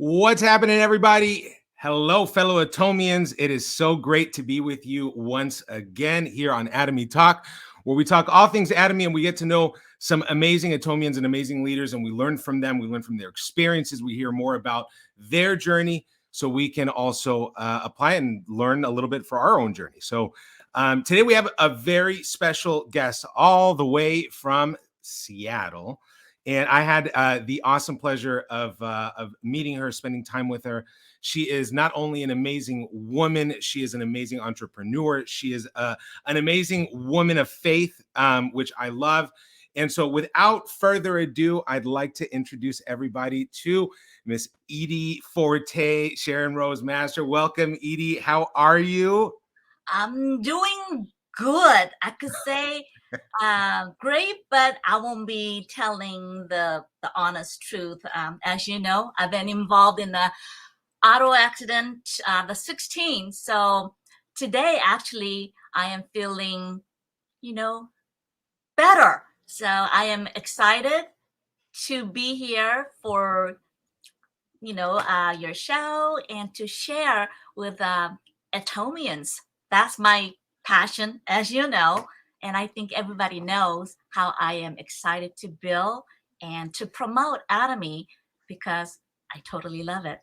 What's happening, everybody? Hello, fellow Atomians. It is so great to be with you once again here on Atomy Talk, where we talk all things Atomy and we get to know some amazing Atomians and amazing leaders, and we learn from them. We learn from their experiences. We hear more about their journey so we can also apply and learn a little bit for our own journey. So today we have a very special guest all the way from Seattle. And I had the awesome pleasure of meeting her, spending time with her. She is not only an amazing woman, she is an amazing entrepreneur. She is an amazing woman of faith, which I love. And so without further ado, I'd like to introduce everybody to Miss Eydie Forte, Sharon Rose Master. Welcome, Eydie. How are you? I'm doing good. I could say great, but I won't be telling the honest truth. As you know, I've been involved in the auto accident, the 16th. So today, actually, I am feeling, you know, better. So I am excited to be here for, your show and to share with Atomians. That's my passion, as you know. And I think everybody knows how I am excited to build and to promote Atomy because I totally love it.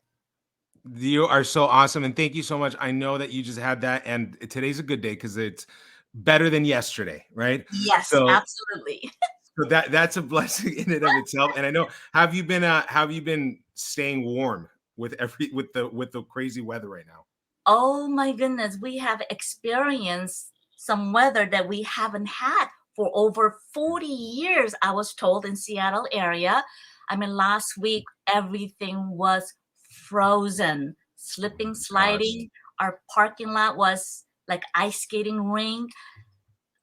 You are so awesome. And thank you so much. I know that you just had that. And today's a good day because it's better than yesterday, right? Yes, So absolutely. So that's a blessing in and of itself. And I know, have you been staying warm with the crazy weather right now? Oh my goodness, we have experienced some weather that we haven't had for over 40 years, I was told, in Seattle area. I mean, last week everything was frozen, slipping, Gosh. sliding. Our parking lot was like ice skating rink.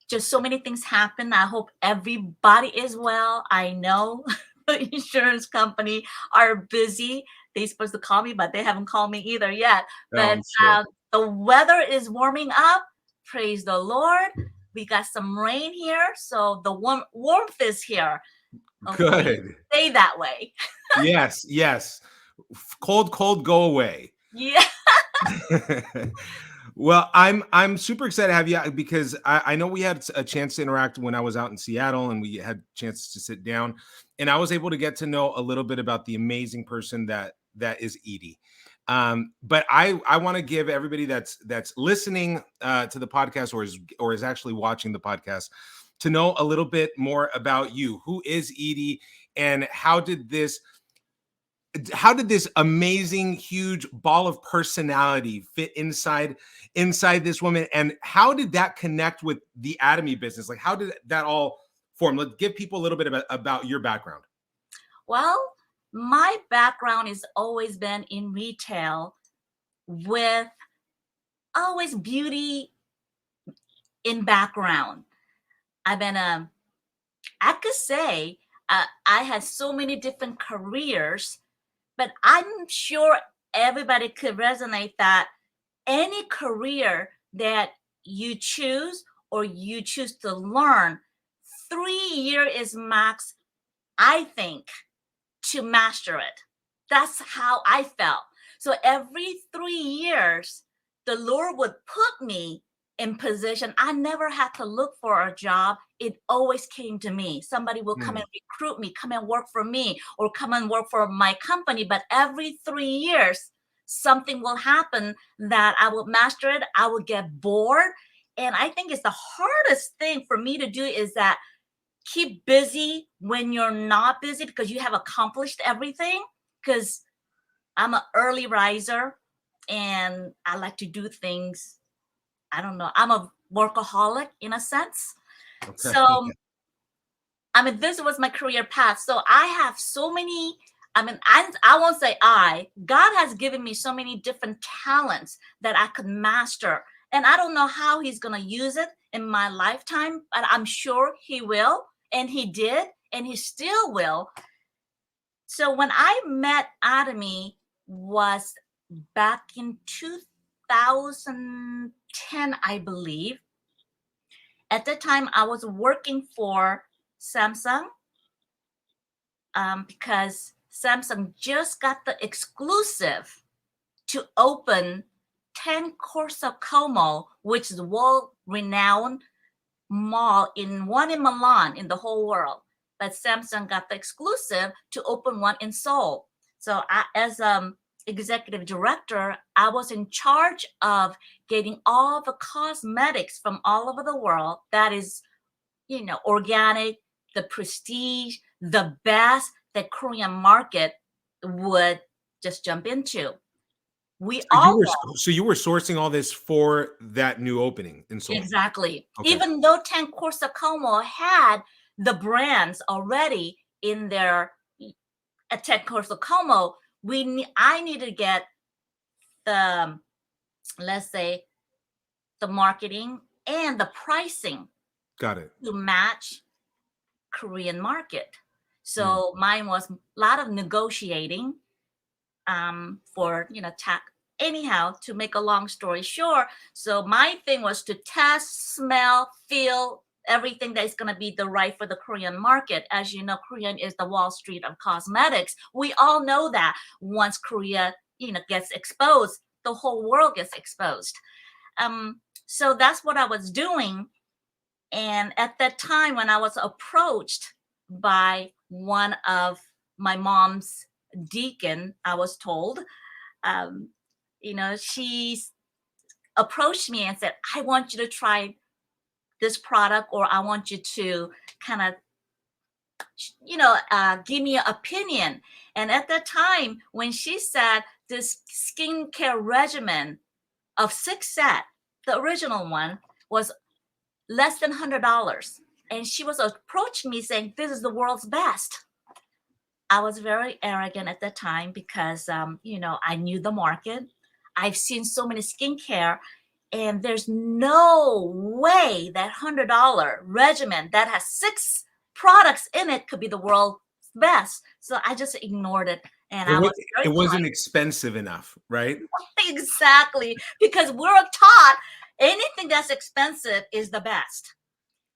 Just so many things happen. I hope everybody is well. I know the insurance company are busy. They're supposed to call me, but they haven't called me either yet. Oh, But I'm sure. the weather is warming up. Praise the Lord. We got some rain here, so the warmth is here. Hopefully, Good. stay that way. Yes, yes. Cold, go away. Yeah. Well, I'm super excited to have you because I know we had a chance to interact when I was out in Seattle and we had chances to sit down and I was able to get to know a little bit about the amazing person that is Eydie. But I want to give everybody that's listening to the podcast or is actually watching the podcast to know a little bit more about you. Who is Eydie and how did this amazing huge ball of personality fit inside this woman, and how did that connect with the Atomy business? Like, how did that all form? Let's give people a little bit about your background. Well, my background has always been in retail with always beauty in background. I've been I could say I had so many different careers, but I'm sure everybody could resonate that any career that you choose or you choose to learn, 3 year is max, I think, to master it. That's how I felt. So every 3 years, the Lord would put me in position. I never had to look for a job. It always came to me. Somebody will come Hmm. and recruit me, come and work for me, or come and work for my company. But every 3 years, something will happen that I will master it. I will get bored. And I think it's the hardest thing for me to do is that keep busy when you're not busy because you have accomplished everything. Because I'm an early riser and I like to do things. I don't know. I'm a workaholic in a sense. Okay. So, I mean, this was my career path. So I have so many. I won't say God has given me so many different talents that I could master. And I don't know how he's going to use it in my lifetime, but I'm sure he will. And he did, and he still will. So when I met Atomy was back in 2010, I believe. At the time, I was working for Samsung because Samsung just got the exclusive to open 10 Corso Como, which is a world-renowned mall one in Milan in the whole world. But Samsung got the exclusive to open one in Seoul. So as executive director, I was in charge of getting all the cosmetics from all over the world that is, organic, the prestige, the best that Korean market would just jump into. We So all know. you were sourcing all this for that new opening in Seoul. Exactly. Okay. Even though Ten Corso Como had the brands already in their at Ten Corso Como, I needed to get the, let's say, the marketing and the pricing Got it. to match Korean market. So mine was a lot of negotiating for tax. Anyhow, to make a long story short, so my thing was to test, smell, feel everything that is going to be the right for the Korean market. As you know, Korean is the Wall Street of cosmetics. We all know that once Korea gets exposed, the whole world gets exposed. So that's what I was doing. And at that time, when I was approached by one of my mom's deacon, I was told, she approached me and said, I want you to try this product, or I want you to kind of, give me an opinion. And at that time, when she said this skincare regimen of 6 sets, the original one was less than $100. And she was approaching me saying, this is the world's best. I was very arrogant at the time because, I knew the market. I've seen so many skincare, and there's no way that $100 regimen that has 6 products in it could be the world's best. So I just ignored it. And it wasn't expensive enough, right? Exactly. Because we're taught anything that's expensive is the best.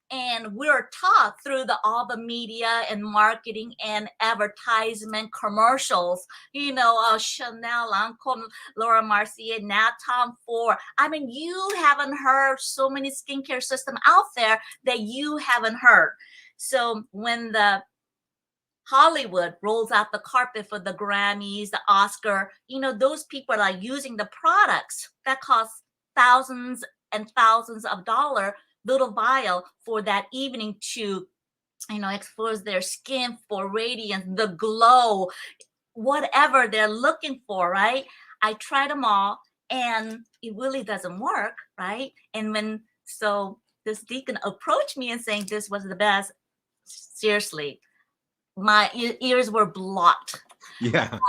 And we're taught through all the media and marketing and advertisement commercials, Chanel, Lancome, Laura Mercier, now Tom Ford. I mean, you haven't heard so many skincare systems out there that you haven't heard. So when the Hollywood rolls out the carpet for the Grammys, the Oscar, those people are using the products that cost thousands and thousands of dollars, little vial for that evening to, expose their skin for radiance, the glow, whatever they're looking for, right? I tried them all and it really doesn't work, right? And so this deacon approached me and saying this was the best, seriously, my ears were blocked. Yeah.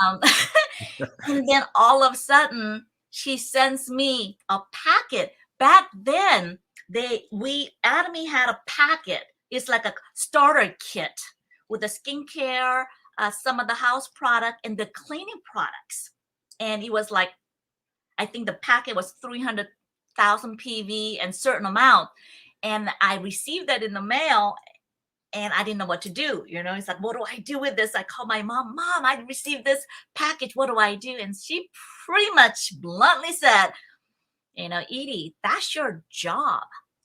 And then all of a sudden, she sends me a packet. Back then, Atomy had a packet. It's like a starter kit with the skincare, some of the house product, and the cleaning products. And it was like, I think the packet was 300,000 PV and certain amount. And I received that in the mail. And I didn't know what to do. It's like, what do I do with this? I called my mom, I received this package. What do I do? And she pretty much bluntly said, Eydie, that's your job.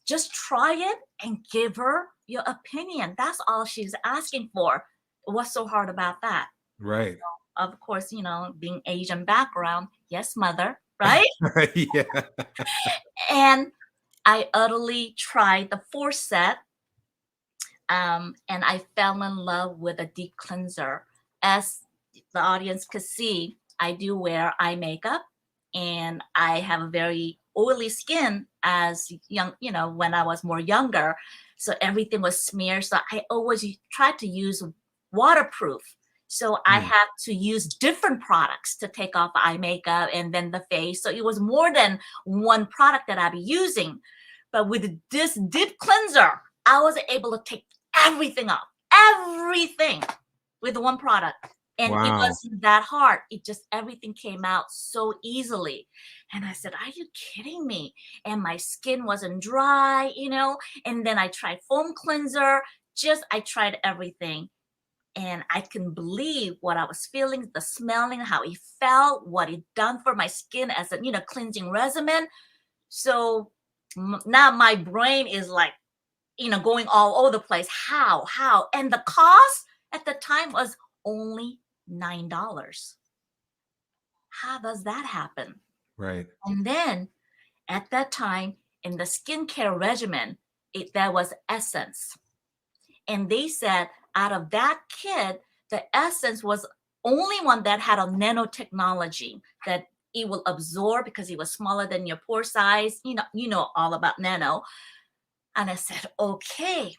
Just try it and give her your opinion. That's all she's asking for. What's so hard about that? Right. Of course, being Asian background, yes, mother, right? Yeah. And I utterly tried the 4 set. And I fell in love with a deep cleanser. As the audience could see, I do wear eye makeup, and I have a very oily skin as young, when I was more younger. So everything was smeared. So I always tried to use waterproof. So I had to use different products to take off eye makeup and then the face. So it was more than one product that I'd be using. But with this deep cleanser, I was able to take everything off, everything with one product. And It wasn't that hard. Everything came out so easily. And I said, are you kidding me? And my skin wasn't dry, and then I tried foam cleanser. I tried everything. And I couldn't believe what I was feeling, the smelling, how it felt, what it done for my skin as a, cleansing regimen. So now my brain is like, going all over the place. How? And the cost at the time was only $9. How does that happen? Right. And then at that time in the skincare regimen, that was essence. And they said out of that kit, the essence was only one that had a nanotechnology that it will absorb because it was smaller than your pore size. You know all about nano. And I said, okay,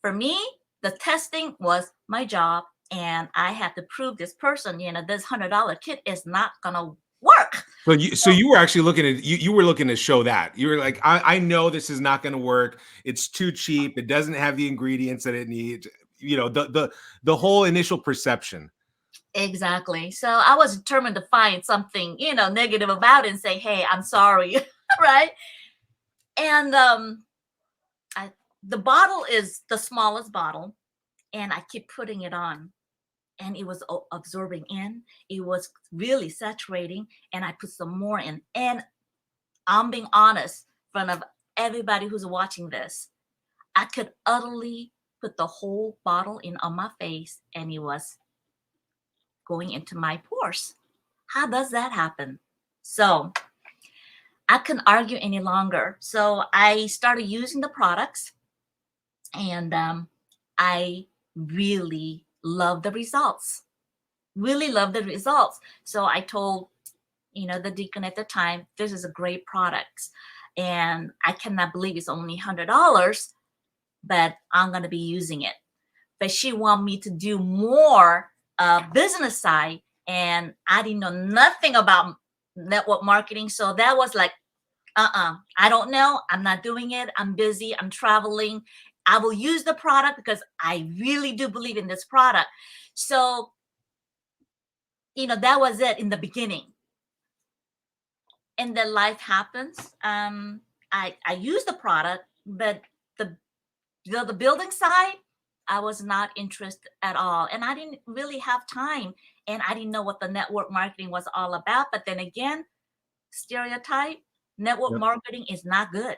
for me, the testing was my job. And I had to prove this person, this $100 kit is not gonna work. So you were actually looking at you were looking to show that. You were like, I know this is not going to work. It's too cheap. It doesn't have the ingredients that it needs. The whole initial perception. Exactly. So I was determined to find something, negative about it and say, hey, I'm sorry. Right. And the bottle is the smallest bottle, and I keep putting it on. And it was absorbing in. It was really saturating, and I put some more in. And I'm being honest in front of everybody who's watching this. I could utterly put the whole bottle in on my face, and it was going into my pores. How does that happen? So I couldn't argue any longer. So I started using the products, and I really love the results. Really love the results. So I told, the deacon at the time, this is a great product. And I cannot believe it's only $100, but I'm going to be using it. But she wanted me to do more business side, and I didn't know nothing about network marketing. So that was like, I don't know. I'm not doing it. I'm busy. I'm traveling. I will use the product because I really do believe in this product. So, that was it in the beginning. And then life happens. I use the product, but the building side, I was not interested at all. And I didn't really have time. And I didn't know what the network marketing was all about. But then again, stereotype, network Yep. marketing is not good.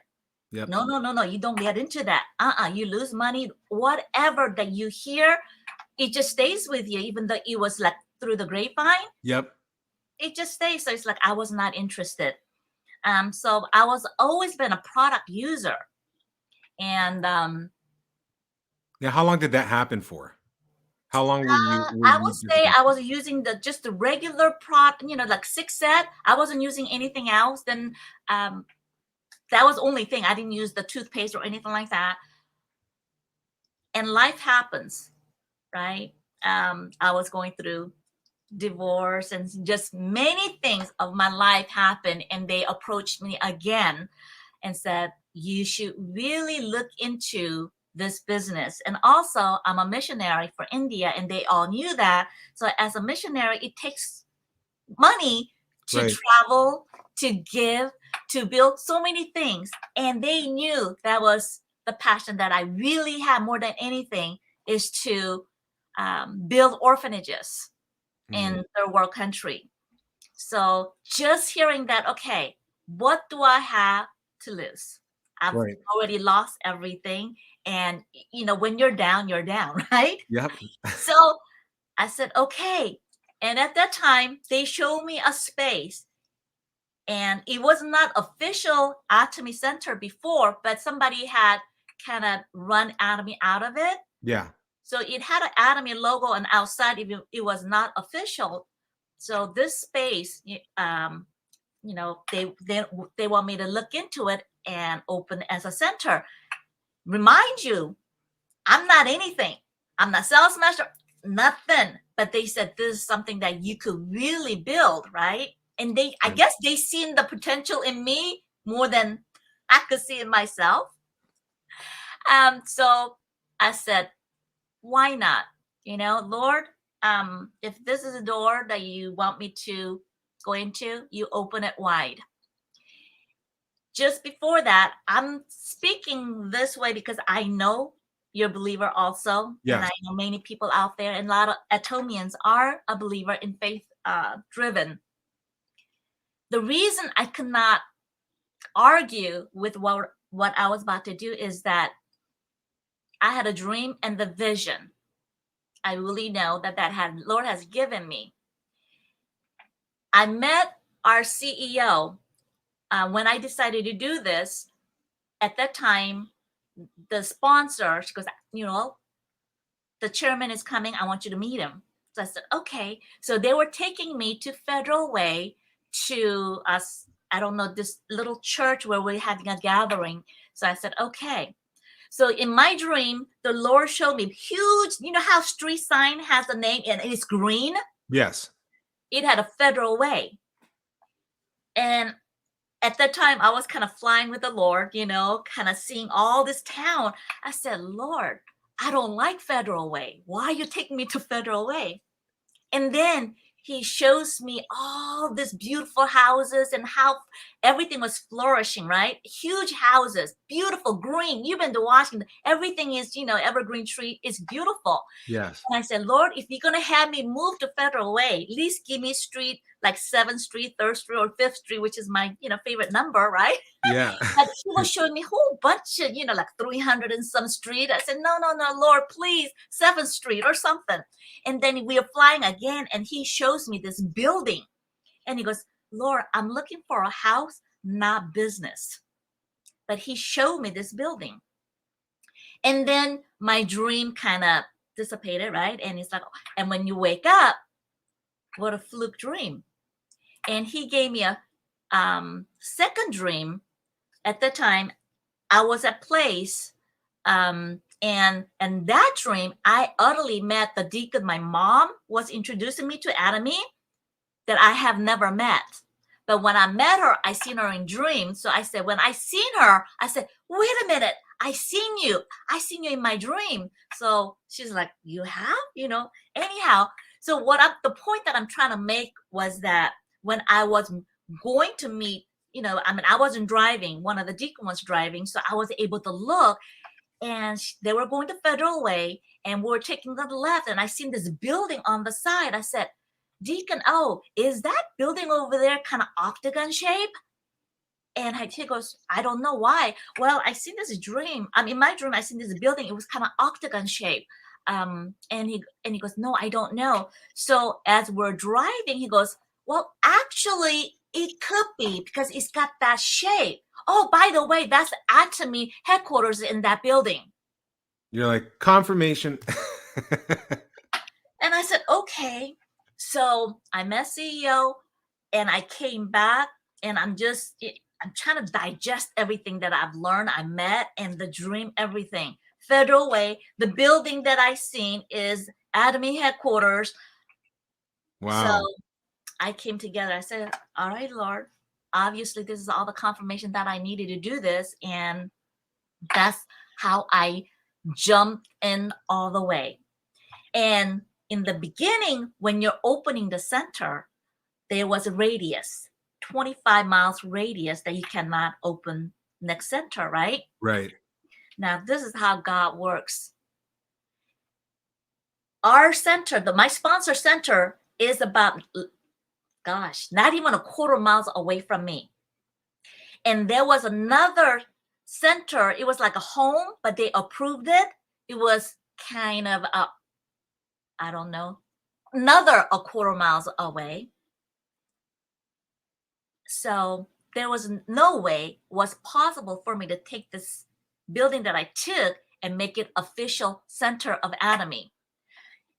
Yep. No, no, no, no. You don't get into that. You lose money. Whatever that you hear, it just stays with you, even though it was like through the grapevine. Yep. It just stays. So it's like I was not interested. So I was always been a product user. And Now, how long did that happen for? How long were I you would just say I was using just the regular product, like 6 set. I wasn't using anything else. Then that was the only thing. I didn't use the toothpaste or anything like that. And life happens, right? I was going through divorce and just many things of my life happened, and they approached me again and said, you should really look into this business. And also, I'm a missionary for India, and they all knew that. So as a missionary, it takes money to right? travel, to give, to build so many things. And they knew that was the passion that I really had more than anything, is to build orphanages in third world country. So just hearing that, okay, what do I have to lose? I've Right. already lost everything. And, when you're down, right? Yep. So I said, okay. And at that time, they showed me a space. And it was not official Atomy Center before, but somebody had kind of run Atomy out of it. Yeah. So it had an Atomy logo on outside. It was not official. So this space, they want me to look into it and open as a center. Remind you, I'm not anything. I'm not sales master, nothing. But they said this is something that you could really build, right? And I guess they seen the potential in me more than I could see in myself. So I said, why not? Lord, if this is a door that you want me to go into, you open it wide. Just before that, I'm speaking this way because I know you're a believer also. And Yes. I know many people out there, and a lot of Atomians are a believer in faith driven. The reason I could not argue with what I was about to do is that I had a dream and the vision. I really know that Lord has given me. I met our CEO when I decided to do this. At that time, the sponsor, she goes, the chairman is coming. I want you to meet him. So I said, okay. So they were taking me to Federal Way to us. I don't know, this little church where we're having a gathering. So I said, okay. So in my dream, the Lord showed me huge, you know how street sign has a name and it's green? Yes. It had a Federal Way. And at that time, I was kind of flying with the Lord, kind of seeing all this town. I said, Lord, I don't like Federal Way. Why are you taking me to Federal Way? And then he shows me all these beautiful houses and how everything was flourishing, right? Huge houses, beautiful, green. You've been to Washington. Everything is, evergreen tree is beautiful. Yes. And I said, Lord, if you're going to have me move to Federal Way, at least give me street like 7th Street, 3rd Street, or 5th Street, which is my, favorite number, right? Yeah. But he was showing me a whole bunch of, like 300 and some street. I said, no, Lord, please, 7th Street or something. And then we are flying again, and he shows me this building. And he goes, Lord, I'm looking for a house, not business. But he showed me this building. And then my dream kind of dissipated, right? And it's like, and when you wake up, what a fluke dream. And he gave me a second dream. At the time, I was at place, and that dream, I utterly met the deacon. My mom was introducing me to Atomy that I have never met. But when I met her, I seen her in dreams. So I said, when I seen her, I said, wait a minute, I seen you in my dream. So she's like, you have, anyhow. So the point that I'm trying to make was that when I was going to meet, I wasn't driving. One of the deacons was driving. So I was able to look, and they were going to Federal Way, and we were taking the left. And I seen this building on the side. I said, Deacon, is that building over there kind of octagon shape? And he goes, I don't know why. Well, I seen this dream. In my dream, I seen this building. It was kind of octagon shape. And he goes, no, I don't know. So as we're driving, he goes, well, actually, it could be because it's got that shape. Oh, by the way, that's Atomy headquarters in that building. You're like, confirmation. And I said, okay. So I met CEO, and I came back, and I'm trying to digest everything that I've learned, I met, and the dream, everything. Federal Way, the building that I seen is Atomy headquarters. Wow. So I came together. I said, all right, Lord, obviously this is all the confirmation that I needed to do this. And that's how I jumped in all the way. And in the beginning, when you're opening the center, there was a radius, 25 miles radius that you cannot open next center, right? Right. Now, this is how God works. Our center, my sponsor center, is about, not even a quarter miles away from me. And there was another center. It was like a home, but they approved it. It was kind of another a quarter miles away. So there was no way was possible for me to take this building that I took and make it official center of Atomy.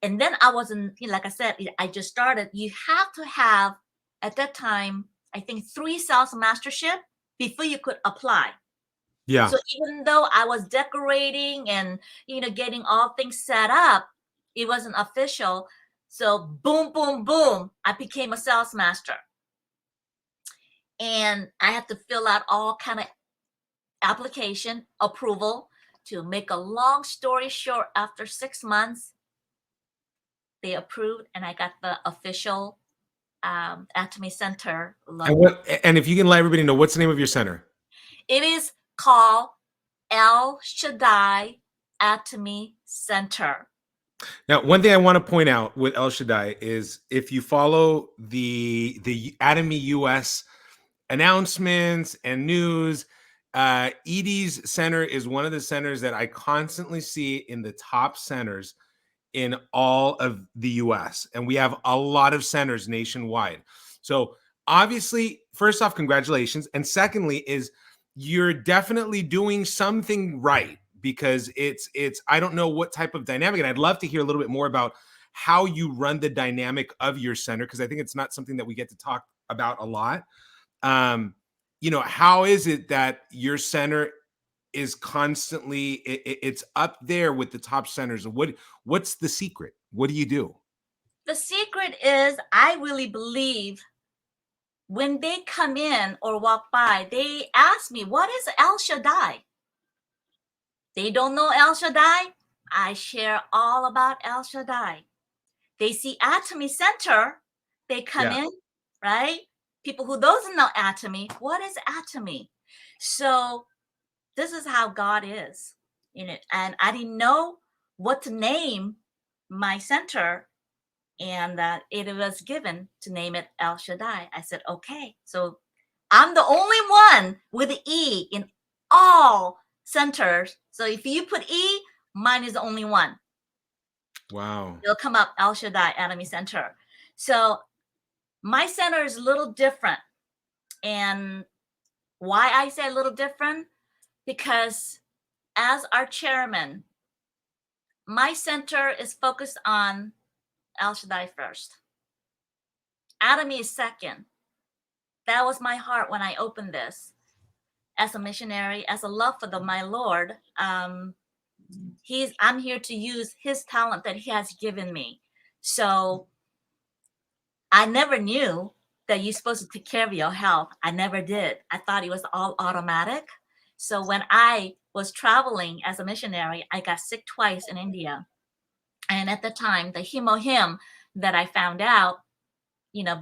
And then I wasn't, like I said, I just started. You have to have, at that time, I think 3 sales mastership before you could apply. Yeah. So even though I was decorating and, getting all things set up, it wasn't official. So boom, boom, boom, I became a sales master. And I had to fill out all kind of application approval. To make a long story short, after 6 months, they approved, and I got the official Atomy Center logo. And if you can let everybody know, what's the name of your center? It is called El Shaddai Atomy Center. Now, one thing I want to point out with El Shaddai is if you follow the Atomy US announcements and news, Eydie's center is one of the centers that I constantly see in the top centers in all of the US. And we have a lot of centers nationwide. So obviously, first off, congratulations. And secondly, is you're definitely doing something right, because it's I don't know what type of dynamic, and I'd love to hear a little bit more about how you run the dynamic of your center, because I think it's not something that we get to talk about a lot. How is it that your center is constantly it's up there with the top centers? What's the secret? What do you do? The secret is, I really believe when they come in or walk by, they ask me, what is El Shaddai? They don't know El Shaddai. I share all about El Shaddai. They see Atomy Center, they come Yeah. in, right? People who doesn't know Atomy, what is Atomy? So this is how God is in it. And I didn't know what to name my center, and it was given to name it El Shaddai. I said, okay. So I'm the only one with the E in all centers. So if you put E, mine is the only one. Wow. It'll come up, El Shaddai Atomy Center. So my center is a little different. And why I say a little different? Because as our chairman, my center is focused on El Shaddai first. Atomy is second. That was my heart when I opened this. As a missionary, as a love for my Lord, I'm here to use his talent that he has given me. So I never knew that you're supposed to take care of your health. I never did. I thought it was all automatic. So when I was traveling as a missionary, I got sick twice in India. And at the time, the hemohim that I found out,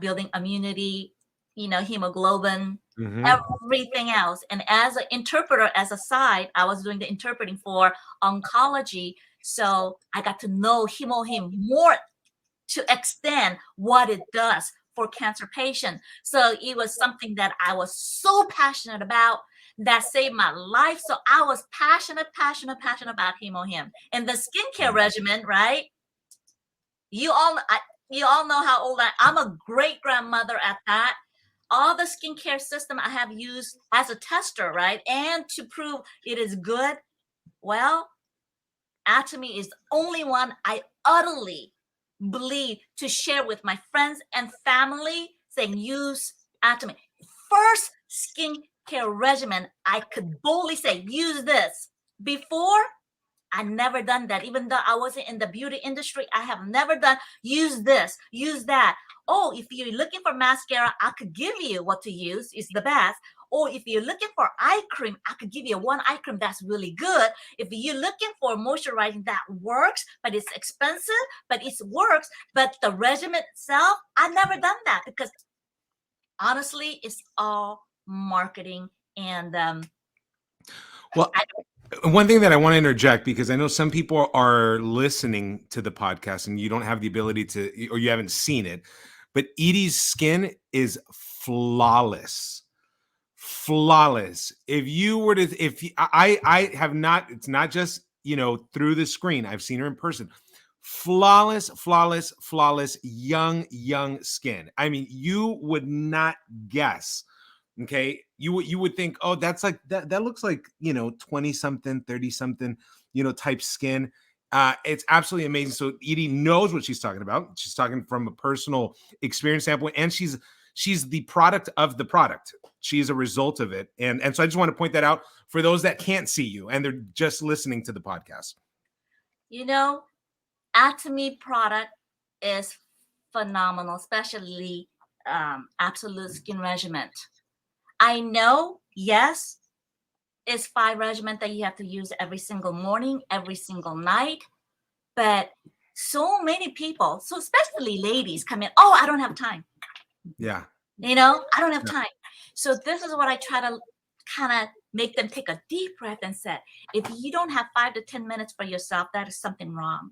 building immunity, hemoglobin, everything else. And as an interpreter, as a side, I was doing the interpreting for oncology. So I got to know hemohim more to extend what it does for cancer patients. So it was something that I was so passionate about that saved my life. So I was passionate about hemohim. And the skincare regimen, right? You all know how old I'm a great grandmother at that. All the skincare system I have used as a tester, right? And to prove it is good. Well, Atomy is the only one I utterly believe to share with my friends and family, saying use Atomy. First skincare regimen I could boldly say, use this. Before, I never done that. Even though I wasn't in the beauty industry, I have never done, use this, use that. Oh, if you're looking for mascara, I could give you what to use. It's the best. Or if you're looking for eye cream, I could give you one eye cream that's really good. If you're looking for moisturizing that works, but it's expensive, but it works. But the regimen itself, I never done that, because honestly, it's all marketing. And Well, one thing that I want to interject, because I know some people are listening to the podcast and you don't have the ability to, or you haven't seen it, but Eydie's skin is flawless. If you were to, I have not, it's not just, through the screen. I've seen her in person. Flawless, young skin. I mean, you would not guess. Okay, you would think, oh, that's like that looks like 20 something, 30 something, type skin. It's absolutely amazing. So Eydie knows what she's talking about. She's talking from a personal experience standpoint, and she's the product of the product. She is a result of it. And so I just want to point that out for those that can't see you and they're just listening to the podcast. Atomy product is phenomenal, especially absolute skin regimen. I know, yes, it's 5 regimen that you have to use every single morning, every single night. But so many people, so especially ladies, come in, oh, I don't have time. Yeah. I don't have time. So this is what I try to kind of make them take a deep breath and say, if you don't have 5 to 10 minutes for yourself, that is something wrong.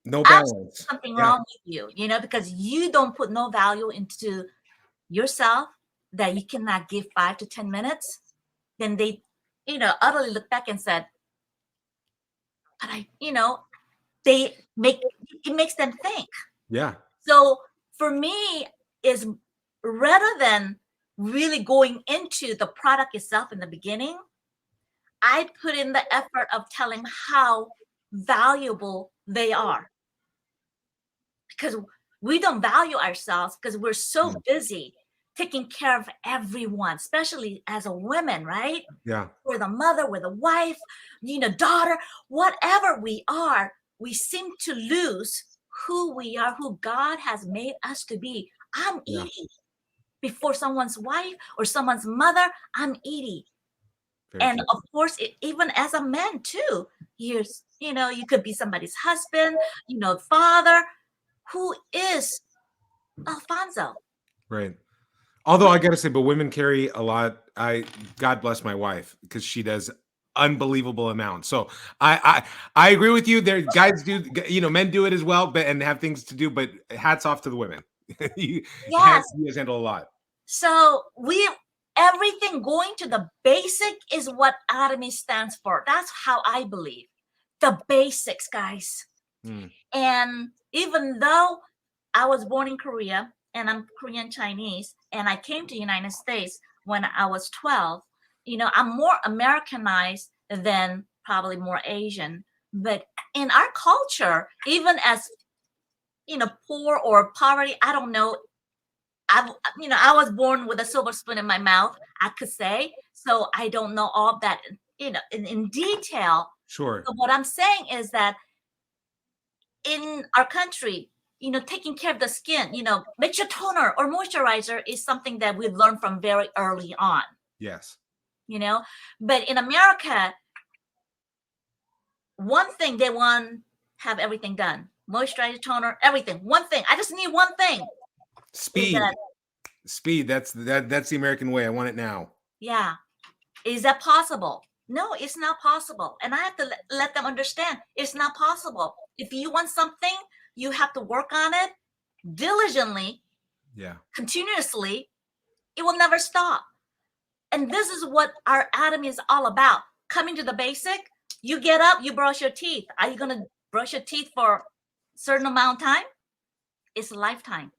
No Absolutely balance. something Yeah. wrong with you, because you don't put no value into yourself, that you cannot give 5 to 10 minutes. Then they, utterly look back and said, but they make, it makes them think. Yeah. So for me, is rather than really going into the product itself in the beginning, I put in the effort of telling how valuable they are, because we don't value ourselves because we're so busy taking care of everyone, especially as a woman, right? Yeah. We're the mother, we're the wife, daughter, whatever we are, we seem to lose who we are, who God has made us to be. I'm Yeah. Eydie. Before someone's wife or someone's mother, I'm Eydie. Very And true. of course, even as a man too, you could be somebody's husband, father. Who is Alfonso? Right. Although I gotta say, but women carry a lot. God bless my wife, because she does unbelievable amounts. So I agree with you. There, guys do, men do it as well, but and have things to do. But hats off to the women. you Yes. you guys handle a lot. So everything going to the basic is what Atomy stands for. That's how I believe. The basics, guys. And even though I was born in Korea and I'm Korean Chinese, and I came to the United States when I was 12, I'm more Americanized than probably more Asian. But in our culture, even as, poor or poverty, I don't know. I was born with a silver spoon in my mouth, I could say. So I don't know all that, in detail. Sure. But what I'm saying is that in our country, taking care of the skin, make sure toner or moisturizer is something that we learned from very early on. Yes. But in America, one thing they want, have everything done. Moisturizer, toner, everything. One thing. I just need one thing. Speed. Speed. That's the American way. I want it now. Yeah. Is that possible? No, it's not possible. And I have to let them understand it's not possible. If you want something, you have to work on it diligently, continuously. It will never stop. And this is what our Atomy is all about. Coming to the basic. You get up, you brush your teeth. Are you going to brush your teeth for a certain amount of time? It's a lifetime.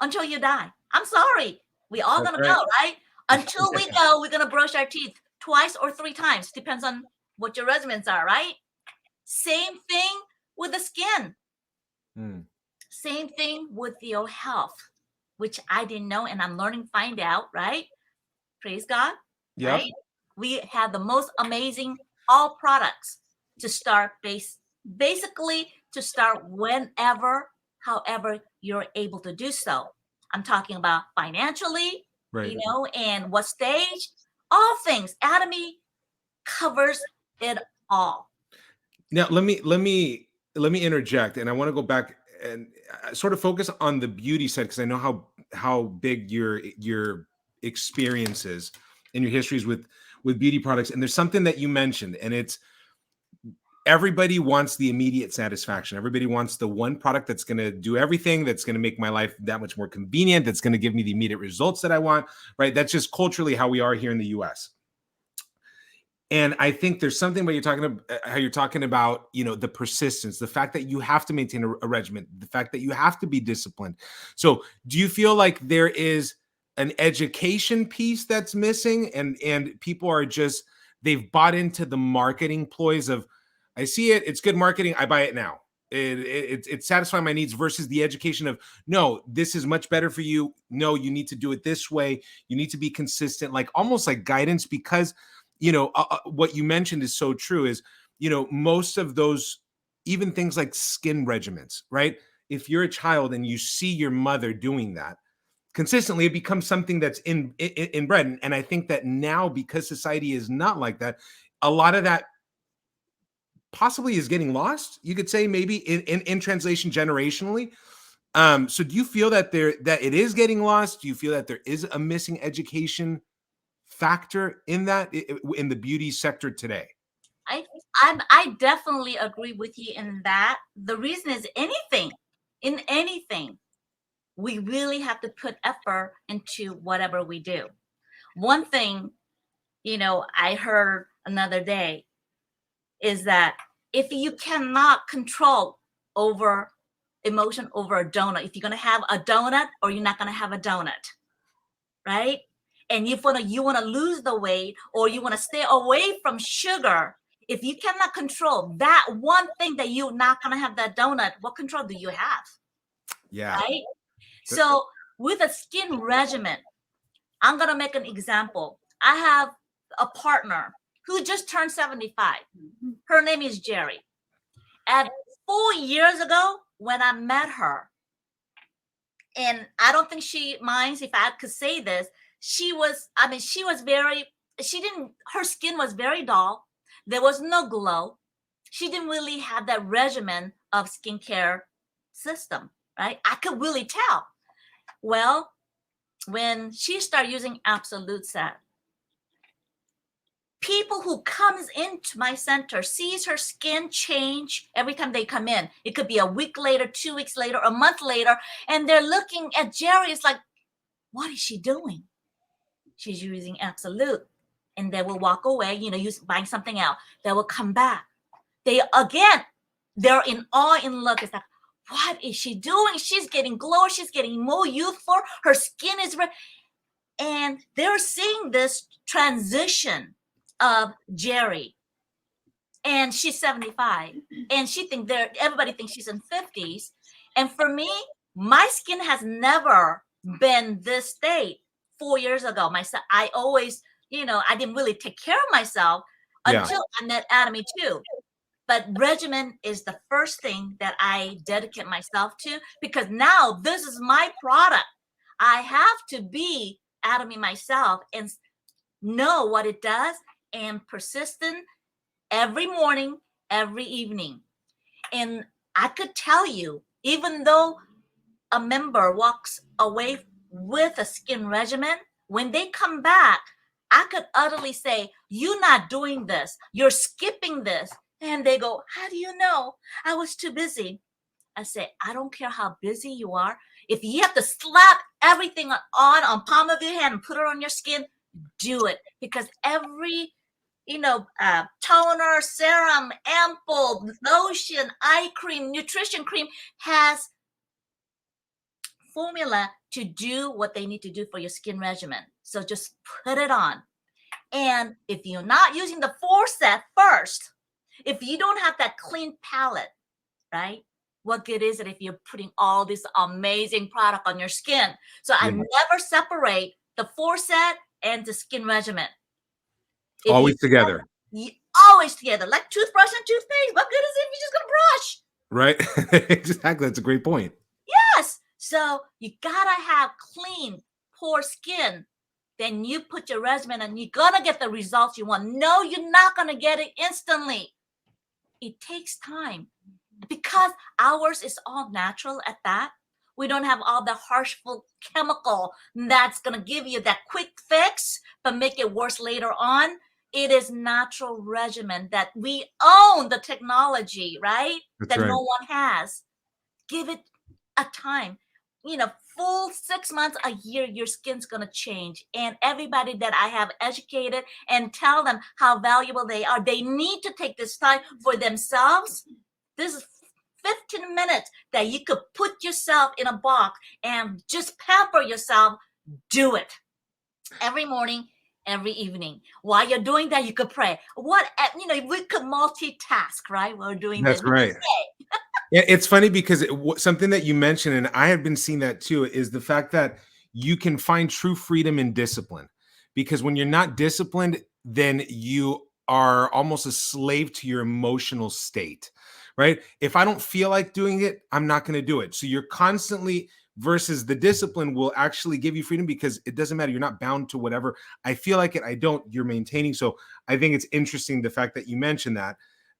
Until you die. I'm sorry. We all going to go, right? Until we go, we're going to brush our teeth twice or 3 times. Depends on what your regimens are, right? Same thing with the skin. Same thing with your health, which I didn't know, and I'm learning, find out, right? Praise God. Yep. Right? We have the most amazing all products to start basically to start whenever, however you're able to do so. I'm talking about financially, and what stage, all things. Atomy covers it all. Now let me interject, and I want to go back and sort of focus on the beauty side, because I know how big your experiences and your histories with beauty products. And there's something that you mentioned, and it's everybody wants the immediate satisfaction. Everybody wants the one product that's going to do everything, that's going to make my life that much more convenient, that's going to give me the immediate results that I want, right? That's just culturally how we are here in the US. And I think there's something about how you're talking about, the persistence, the fact that you have to maintain a regimen, the fact that you have to be disciplined. So do you feel like there is an education piece that's missing, and people are just, they've bought into the marketing ploys of, I see it, it's good marketing, I buy it now. It's satisfying my needs, versus the education of, no, this is much better for you. No, you need to do it this way. You need to be consistent, like almost like guidance, because what you mentioned is so true, is, most of those, even things like skin regimens, right? If you're a child and you see your mother doing that consistently, it becomes something that's inbred. And I think that now, because society is not like that, a lot of that possibly is getting lost, you could say, maybe in translation generationally. So do you feel that it is getting lost? Do you feel that there is a missing education factor in that in the beauty sector today? I definitely agree with you in that. The reason is in anything, we really have to put effort into whatever we do. One thing, I heard another day is that if you cannot control over emotion over a donut, if you're going to have a donut or you're not going to have a donut, right? And you want to lose the weight or you want to stay away from sugar, if you cannot control that one thing that you're not going to have that donut, what control do you have? Yeah. Right? So with a skin regimen, I'm going to make an example. I have a partner who just turned 75. Her name is Jerry. And 4 years ago, when I met her, and I don't think she minds if I could say this, her skin was very dull. There was no glow. She didn't really have that regimen of skincare system, right? I could really tell. Well, when she started using Absolute Set, people who comes into my center sees her skin change every time they come in. It could be a week later, 2 weeks later, a month later, and they're looking at Jerry. It's like, what is she doing? She's using Absolute. And they will walk away, buying something else. They will come back. They're in awe and look. It's like, what is she doing? She's getting glow. She's getting more youthful. Her skin is red. And they're seeing this transition of Jerry. And she's 75. And everybody thinks she's in 50s. And for me, my skin has never been this state 4 years ago. I always, I didn't really take care of myself until I met Atomy too. But regimen is the first thing that I dedicate myself to, because now this is my product. I have to be Atomy myself and know what it does and persistent every morning, every evening. And I could tell you, even though a member walks away with a skin regimen, when they come back, I could utterly say, you're not doing this. You're skipping this. And they go, how do you know? I was too busy. I say, I don't care how busy you are. If you have to slap everything on palm of your hand and put it on your skin, do it. Because every, toner, serum, ampoule, lotion, eye cream, nutrition cream has formula to do what they need to do for your skin regimen. So just put it on. And if you're not using the Forte first, if you don't have that clean palette, right? What good is it if you're putting all this amazing product on your skin? So I never separate the Forte and the skin regimen. Always together. Always together, like toothbrush and toothpaste. What good is it if you're just gonna brush? Right? Exactly. That's a great point. Yes. So you gotta have clean, pore skin. Then you put your regimen and you're gonna get the results you want. No, you're not gonna get it instantly. It takes time because ours is all natural at that. We don't have all the harmful chemical that's gonna give you that quick fix, but make it worse later on. It is natural regimen that we own the technology, right? That's that right. no one has. Give it a time. Full 6 months, a year, your skin's gonna change. And everybody that I have educated and tell them how valuable they are, they need to take this time for themselves. This is 15 minutes that you could put yourself in a box and just pamper yourself. Do it every morning, every evening. While you're doing that, you could pray. We could multitask, right? We're doing That's this. right. Yeah, it's funny because something that you mentioned, and I have been seeing that too, is the fact that you can find true freedom in discipline. Because when you're not disciplined, then you are almost a slave to your emotional state, right? If I don't feel like doing it, I'm not going to do it. So you're constantly, versus the discipline will actually give you freedom because it doesn't matter. You're not bound to whatever. I feel like it, I don't, you're maintaining. So I think it's interesting the fact that you mentioned that.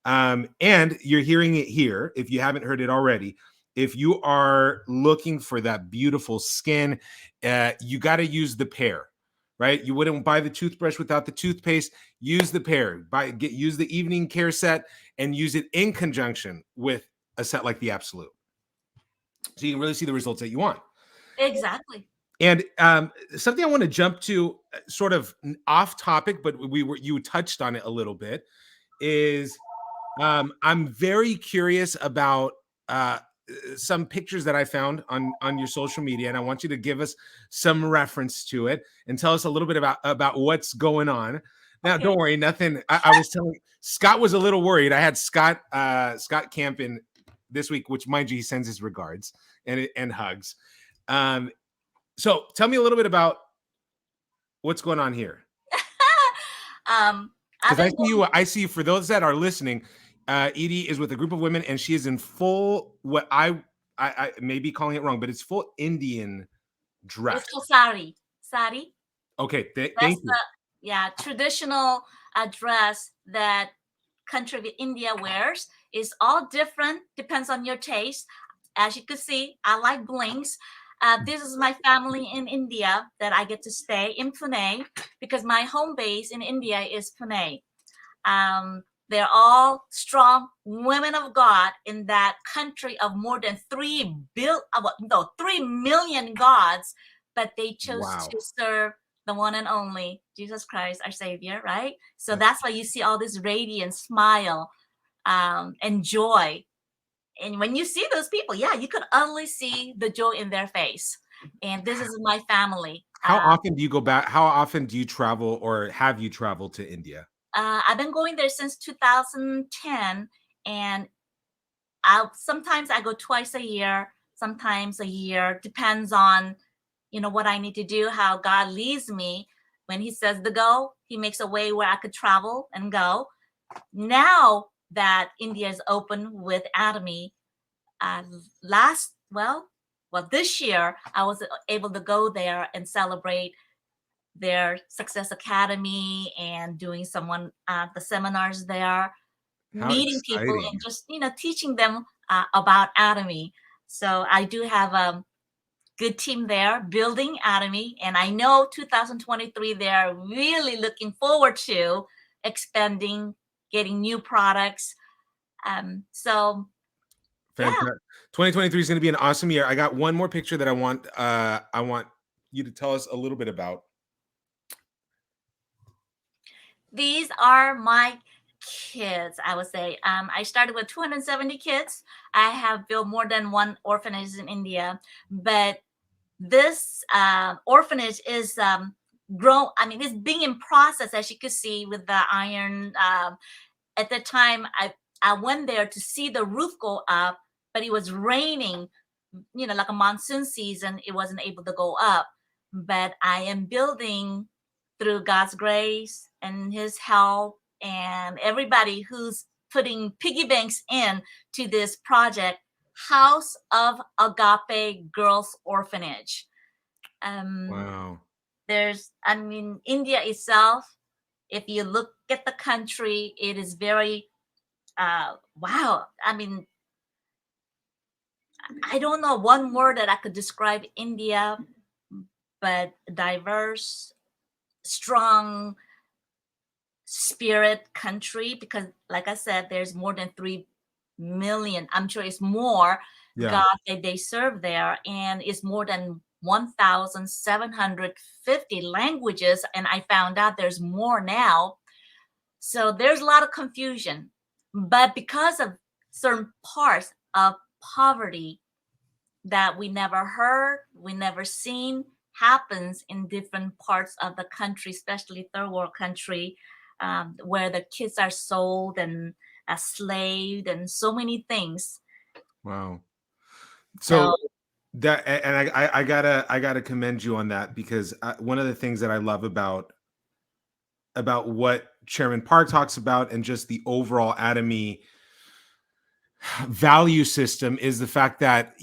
And you're hearing it here, if you haven't heard it already. If you are looking for that beautiful skin, you got to use the pair, right? You wouldn't buy the toothbrush without the toothpaste. Use the pair. Use the evening care set and use it in conjunction with a set like the Absolute, so you can really see the results that you want. Exactly. And something I want to jump to, sort of off topic, but you touched on it a little bit, is I'm very curious about some pictures that I found on your social media, and I want you to give us some reference to it and tell us a little bit about what's going on. Now, Okay. don't worry, nothing. I was telling Scott was a little worried. I had Scott Camp in this week, which, mind you, he sends his regards and hugs. So tell me a little bit about what's going on here. I've Because been going, I see you, for those that are listening, Eydie is with a group of women and she is in full, what I may be calling it wrong, but it's full Indian dress. it's called sari. Sari. Okay, That's thank you. the traditional dress that country of India wears. Is all different, depends on your taste. As you can see, I like blinks. This is my family in India that I get to stay in Pune, because my home base in India is Pune. They're all strong women of God in that country of more than 3 million gods, but they chose Wow. to serve the one and only Jesus Christ, our Savior, right? So that's why you see all this radiant smile and joy. And when you see those people, yeah, you could only see the joy in their face. And this is my family. How often do you go back? How often do you travel, or have you traveled to India? I've been going there since 2010, and sometimes I go twice a year, sometimes a year, depends on what I need to do, how God leads me. When He says to go, He makes a way where I could travel and go. Now that India is open with Atomy, this year I was able to go there and celebrate their Success Academy and doing the seminars there, How meeting people exciting. and just teaching them about Atomy. So I do have a good team there building Atomy, and I know 2023 they're really looking forward to expanding, getting new products. So yeah, Fantastic. 2023 is going to be an awesome year. I got one more picture that I want you to tell us a little bit about. these are my kids, I would say. I started with 270 kids. I have built more than one orphanage in India, but this orphanage is grown. I mean, it's being in process, as you can see with the iron. At the time, I went there to see the roof go up, but it was raining. Like a monsoon season, it wasn't able to go up. But I am building through God's grace and His help, and everybody who's putting piggy banks in to this project, House of Agape Girls Orphanage. Wow. India itself, if you look at the country, it is very, wow. I don't know one word that I could describe India, but diverse, strong spirit country, because like I said, there's more than 3 million, I'm sure it's more, Yeah. God that they serve there, and it's more than 1,750 languages, and I found out there's more now. So there's a lot of confusion, but because of certain parts of poverty that we never heard, we never seen, happens in different parts of the country, especially third world country, where the kids are sold and enslaved and so many things. Wow. So So that, and I gotta commend you on that, because one of the things that I love about what Chairman Park talks about, and just the overall Atomy value system, is the fact that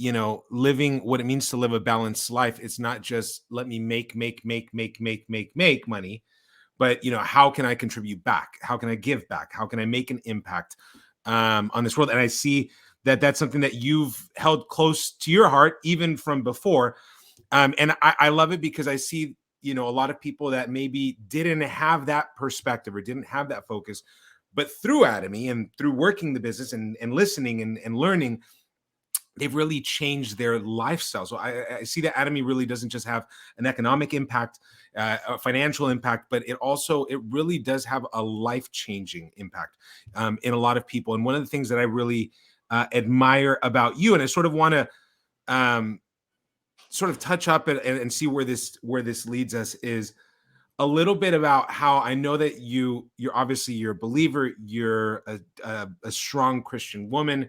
living what it means to live a balanced life. It's not just let me make money, but how can I contribute back? How can I give back? How can I make an impact on this world? And I see that that's something that you've held close to your heart even from before. And I love it, because I see a lot of people that maybe didn't have that perspective or didn't have that focus, but through Atomy and through working the business and listening and learning, they've really changed their lifestyle. So I see that Atomy really doesn't just have an economic impact, a financial impact, but it really does have a life-changing impact in a lot of people. And one of the things that I really admire about you, and I sort of want to sort of touch up and see where this leads us, is a little bit about how I know that you're obviously a believer, you're a strong Christian woman,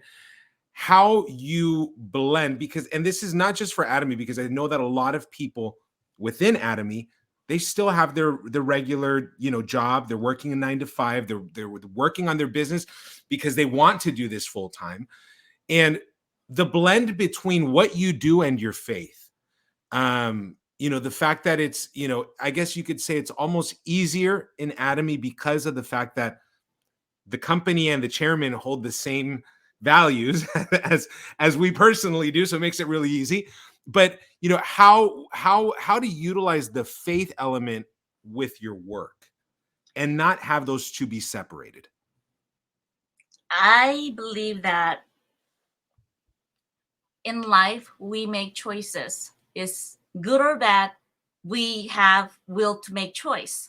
how you blend, because, and this is not just for Atomy, because I know that a lot of people within Atomy, they still have their regular, job. They're working a 9 to 5. They're working on their business because they want to do this full time. And the blend between what you do and your faith, the fact that it's, I guess you could say it's almost easier in Atomy because of the fact that the company and the chairman hold the same values as we personally do, so it makes it really easy. But how to utilize the faith element with your work and not have those two be separated. I believe that in life we make choices. It's good or bad, we have will to make choice.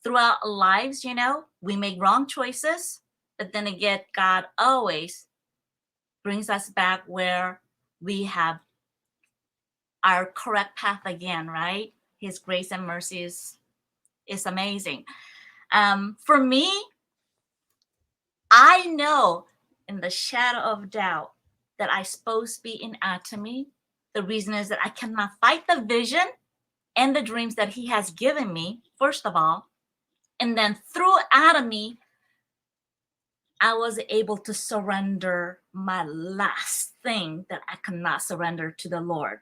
Throughout our lives, we make wrong choices, but then again, God always brings us back where we have our correct path again, right? His grace and mercy is amazing. For me, I know in the shadow of doubt that I'm supposed to be in Atomy. The reason is that I cannot fight the vision and the dreams that he has given me, first of all. And then through Atomy, I was able to surrender my last thing that I could not surrender to the Lord,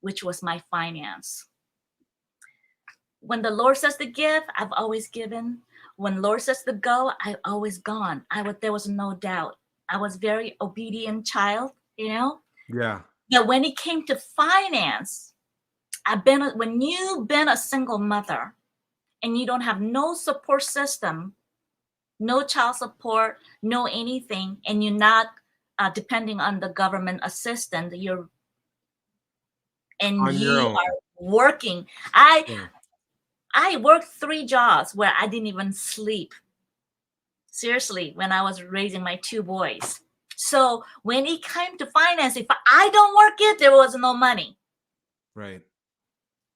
which was my finance. When the Lord says to give, I've always given. When the Lord says to go, I've always gone. There was no doubt. I was very obedient child, Yeah. But when it came to finance, when you've been a single mother and you don't have no support system, no child support, no anything, and you're not depending on the government assistance, On your own. are working. I worked 3 jobs where I didn't even sleep. Seriously, when I was raising my 2 boys. So when it came to finance, if I don't work it, there was no money. Right.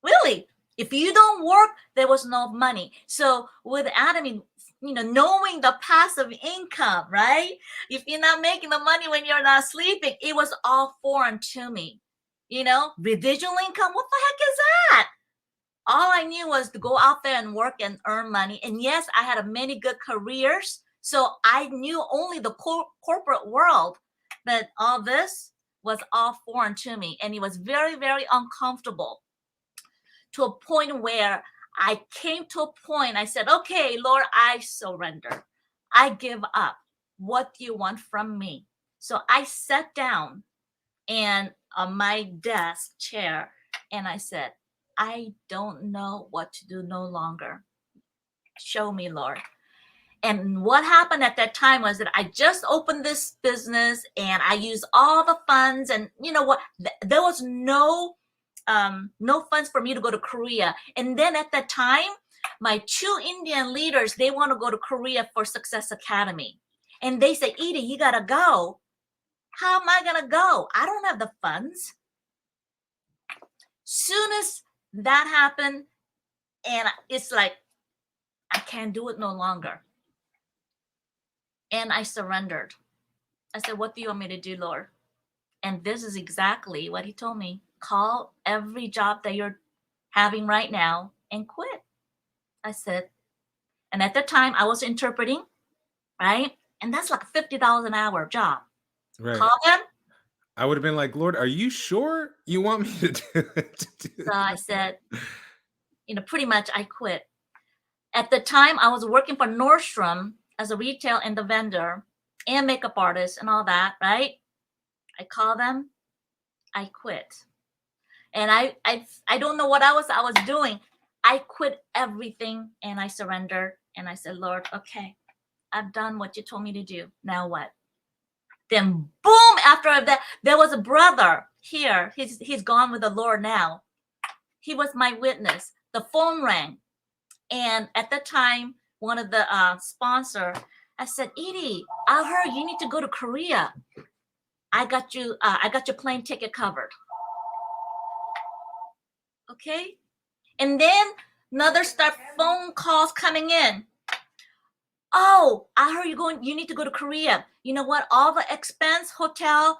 Really, if you don't work, there was no money. So with Atomy, knowing the passive income, right? If you're not making the money when you're not sleeping, it was all foreign to me. Residual income, what the heck is that? All I knew was to go out there and work and earn money. And yes, I had many good careers. So I knew only the corporate world, but all this was all foreign to me. And it was very, very uncomfortable, to a point where I came to a point, I said, okay, Lord, I surrender. I give up. What do you want from me? So I sat down and on my desk chair and I said, I don't know what to do no longer. Show me, Lord. And what happened at that time was that I just opened this business and I used all the funds, and you know what? There was no funds for me to go to Korea. And then at that time, my 2 Indian leaders, they want to go to Korea for Success Academy. And they say, Eydie, you got to go. How am I going to go? I don't have the funds. Soon as that happened, and it's like, I can't do it no longer. And I surrendered. I said, what do you want me to do, Lord? And this is exactly what he told me. Call every job that you're having right now and quit. I said, and at the time I was interpreting, right? And that's like a $50 an hour job. Right. Call them. I would have been like, Lord, are you sure you want me to do it? So I said, pretty much I quit. At the time I was working for Nordstrom as a retail and the vendor and makeup artist and all that, right? I call them, I quit. And I don't know what I was doing. I quit everything and I surrendered. And I said, Lord, okay, I've done what you told me to do. Now what? Then boom, after that, there was a brother here. He's gone with the Lord now. He was my witness. The phone rang. And at the time, one of the sponsor, I said, Eydie, I heard you need to go to Korea. I got you. I got your plane ticket covered. Okay. And then another start phone calls coming in. Oh, I heard you need to go to Korea. You know what? All the expense, hotel,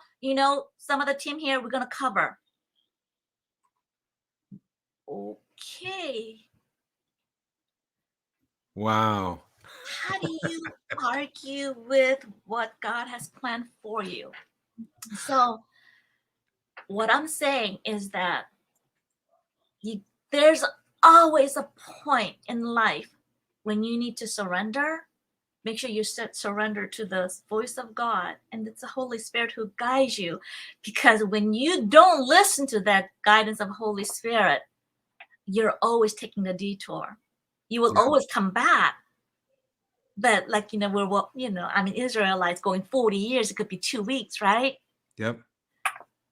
some of the team here, we're going to cover. Okay. Wow. How do you argue with what God has planned for you? So what I'm saying is that there's always a point in life when you need to surrender. Make sure you surrender to the voice of God, and it's the Holy Spirit who guides you. Because when you don't listen to that guidance of Holy Spirit, you're always taking the detour. You will always come back. But like, Israelites going 40 years, it could be 2 weeks, right? Yep.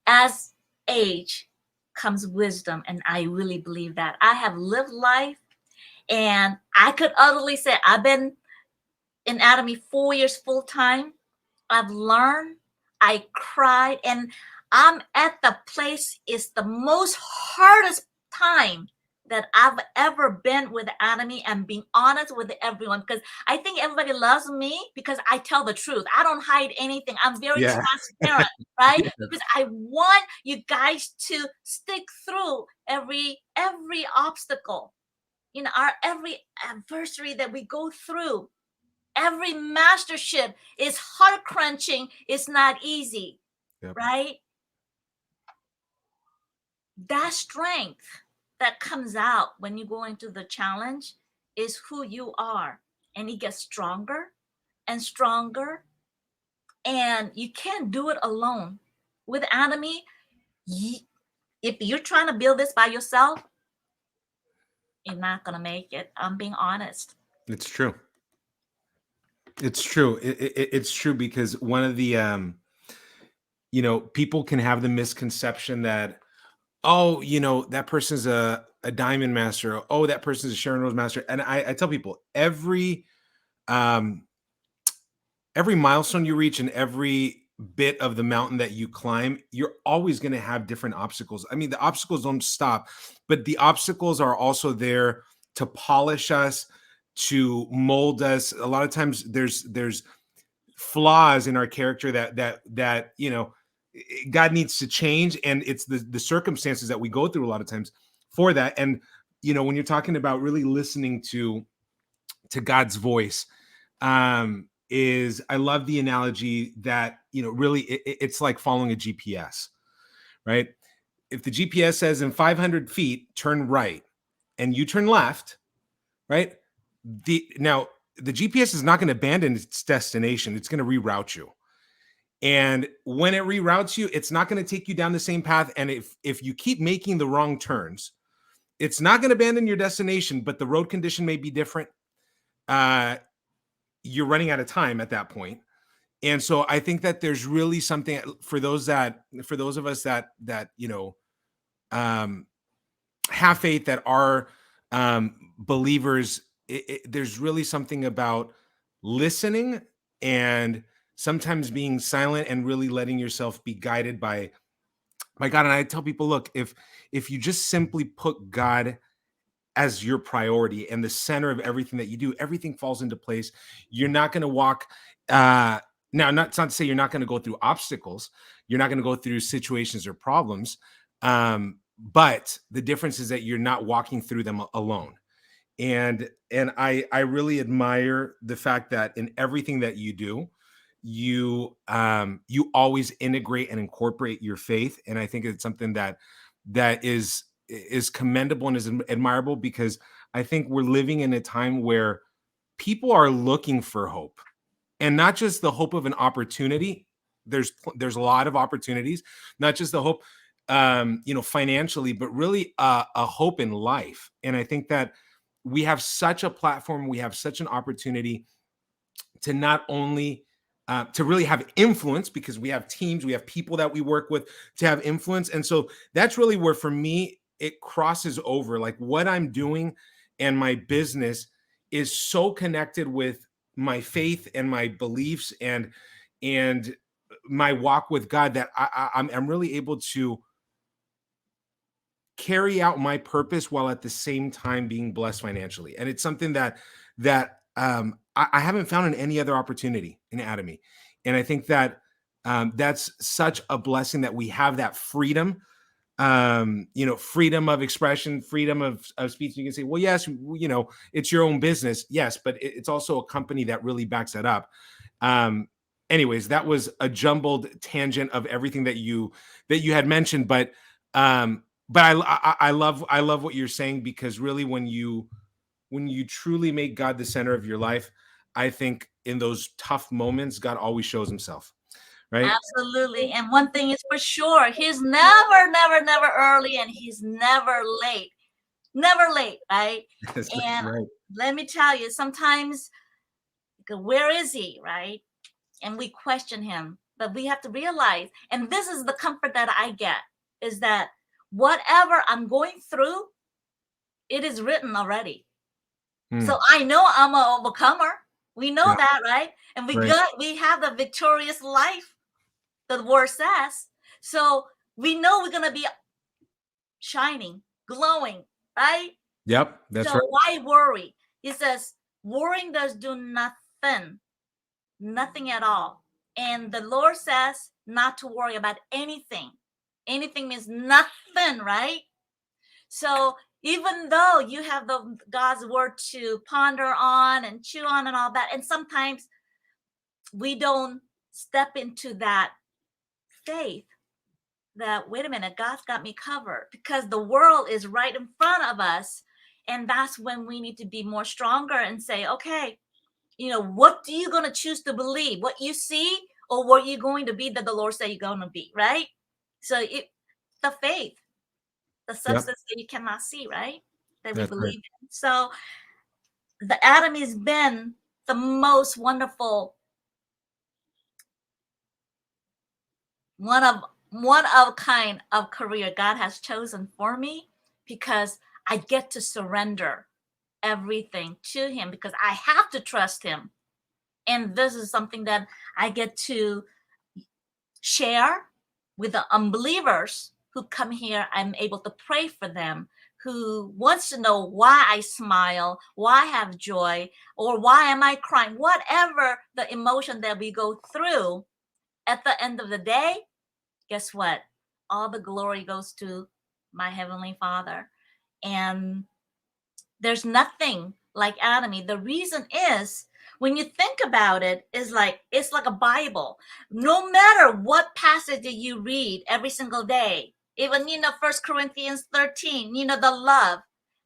As age comes wisdom, and I really believe that. I have lived life, and I could utterly say I've been in Atomy 4 years full time. I've learned, I cried, and I'm at the place, it's the most hardest time that I've ever been with Atomy, and being honest with everyone, because I think everybody loves me because I tell the truth. I don't hide anything. I'm very transparent, right? Because I want you guys to stick through every obstacle, every adversary that we go through. Every mastership is heart crunching. It's not easy, right? That strength that comes out when you go into the challenge is who you are. And it gets stronger and stronger. And you can't do it alone. With Atomy, if you're trying to build this by yourself, you're not going to make it. I'm being honest. It's true. It's true. It's true, because one of the, people can have the misconception that, oh, that person's a diamond master. Oh, that person's a Sharon Rose master. And I tell people, every milestone you reach and every bit of the mountain that you climb, you're always going to have different obstacles. I mean, the obstacles don't stop, but the obstacles are also there to polish us, to mold us. A lot of times there's flaws in our character that God needs to change, and it's the circumstances that we go through a lot of times for that. And when you're talking about really listening to God's voice, is, I love the analogy that really it's like following a GPS, right? If the GPS says in 500 feet turn right, and you turn left, right? The GPS is not going to abandon its destination. It's going to reroute you. And when it reroutes you, it's not going to take you down the same path. And if you keep making the wrong turns, it's not going to abandon your destination, but the road condition may be different. You're running out of time at that point. And so I think that there's really something for those of us that have faith, that are believers. There's really something about listening and sometimes being silent and really letting yourself be guided by God. And I tell people, look, if you just simply put God as your priority and the center of everything that you do, everything falls into place. You're not going to walk. Now, not to say you're not going to go through obstacles. You're not going to go through situations or problems. But the difference is that you're not walking through them alone. And I really admire the fact that in everything that you do, you always integrate and incorporate your faith. And I think it's something that is commendable and is admirable, because I think we're living in a time where people are looking for hope, and not just the hope of an opportunity. There's a lot of opportunities, not just the hope. financially, but really a hope in life. And I think that we have such a platform, we have such an opportunity to not only to really have influence, because we have teams, we have people that we work with to have influence. And so that's really where, for me, it crosses over. Like, what I'm doing and my business is so connected with my faith and my beliefs and my walk with God, that I'm really able to carry out my purpose while at the same time being blessed financially. And it's something that I haven't found in any other opportunity in Atomy. And I think that that's such a blessing that we have that freedom, freedom of expression, freedom of speech. You can say, well, yes, it's your own business. Yes, but it's also a company that really backs it up. Um, Anyways, that was a jumbled tangent of everything that you had mentioned, but I love what you're saying, because really, when you truly make God the center of your life, I think in those tough moments, God always shows himself, right? Absolutely. And one thing is for sure, he's never, never, never early, and he's never late. Never late, right? That's And right. let me tell you, sometimes, where is he, right? And we question him. But we have to realize, and this is the comfort that I get, is that whatever I'm going through, it is written already. So I know I'm an overcomer. We know Yeah. that, right? And Right. we have the victorious life, the word says. So we know we're gonna be shining, glowing, right? Yep. That's So right. why worry? He says, worrying does do nothing, nothing at all. And the Lord says not to worry about anything. Anything means nothing, right? So even though you have the God's word to ponder on and chew on and all that, and sometimes we don't step into that faith that, wait a minute, God's got me covered, because the world is right in front of us. And that's when we need to be more stronger and say, okay, what do you going to choose to believe? What you see, or what you're going to be that the Lord said you're going to be, right? So the faith, the Yep. substance that you cannot see, right? That we That's right. believe in. So the Atom has been the most wonderful, one of kind of career God has chosen for me, because I get to surrender everything to him, because I have to trust him. And this is something that I get to share with the unbelievers who come here. I'm able to pray for them, who wants to know why I smile, why I have joy, or why am I crying, whatever the emotion that we go through. At the end of the day, guess what? All the glory goes to my Heavenly Father. And there's nothing like Atomy. The reason is, when you think about it, is like it's like a Bible. No matter what passage that you read every single day, even 1 Corinthians 13, the love,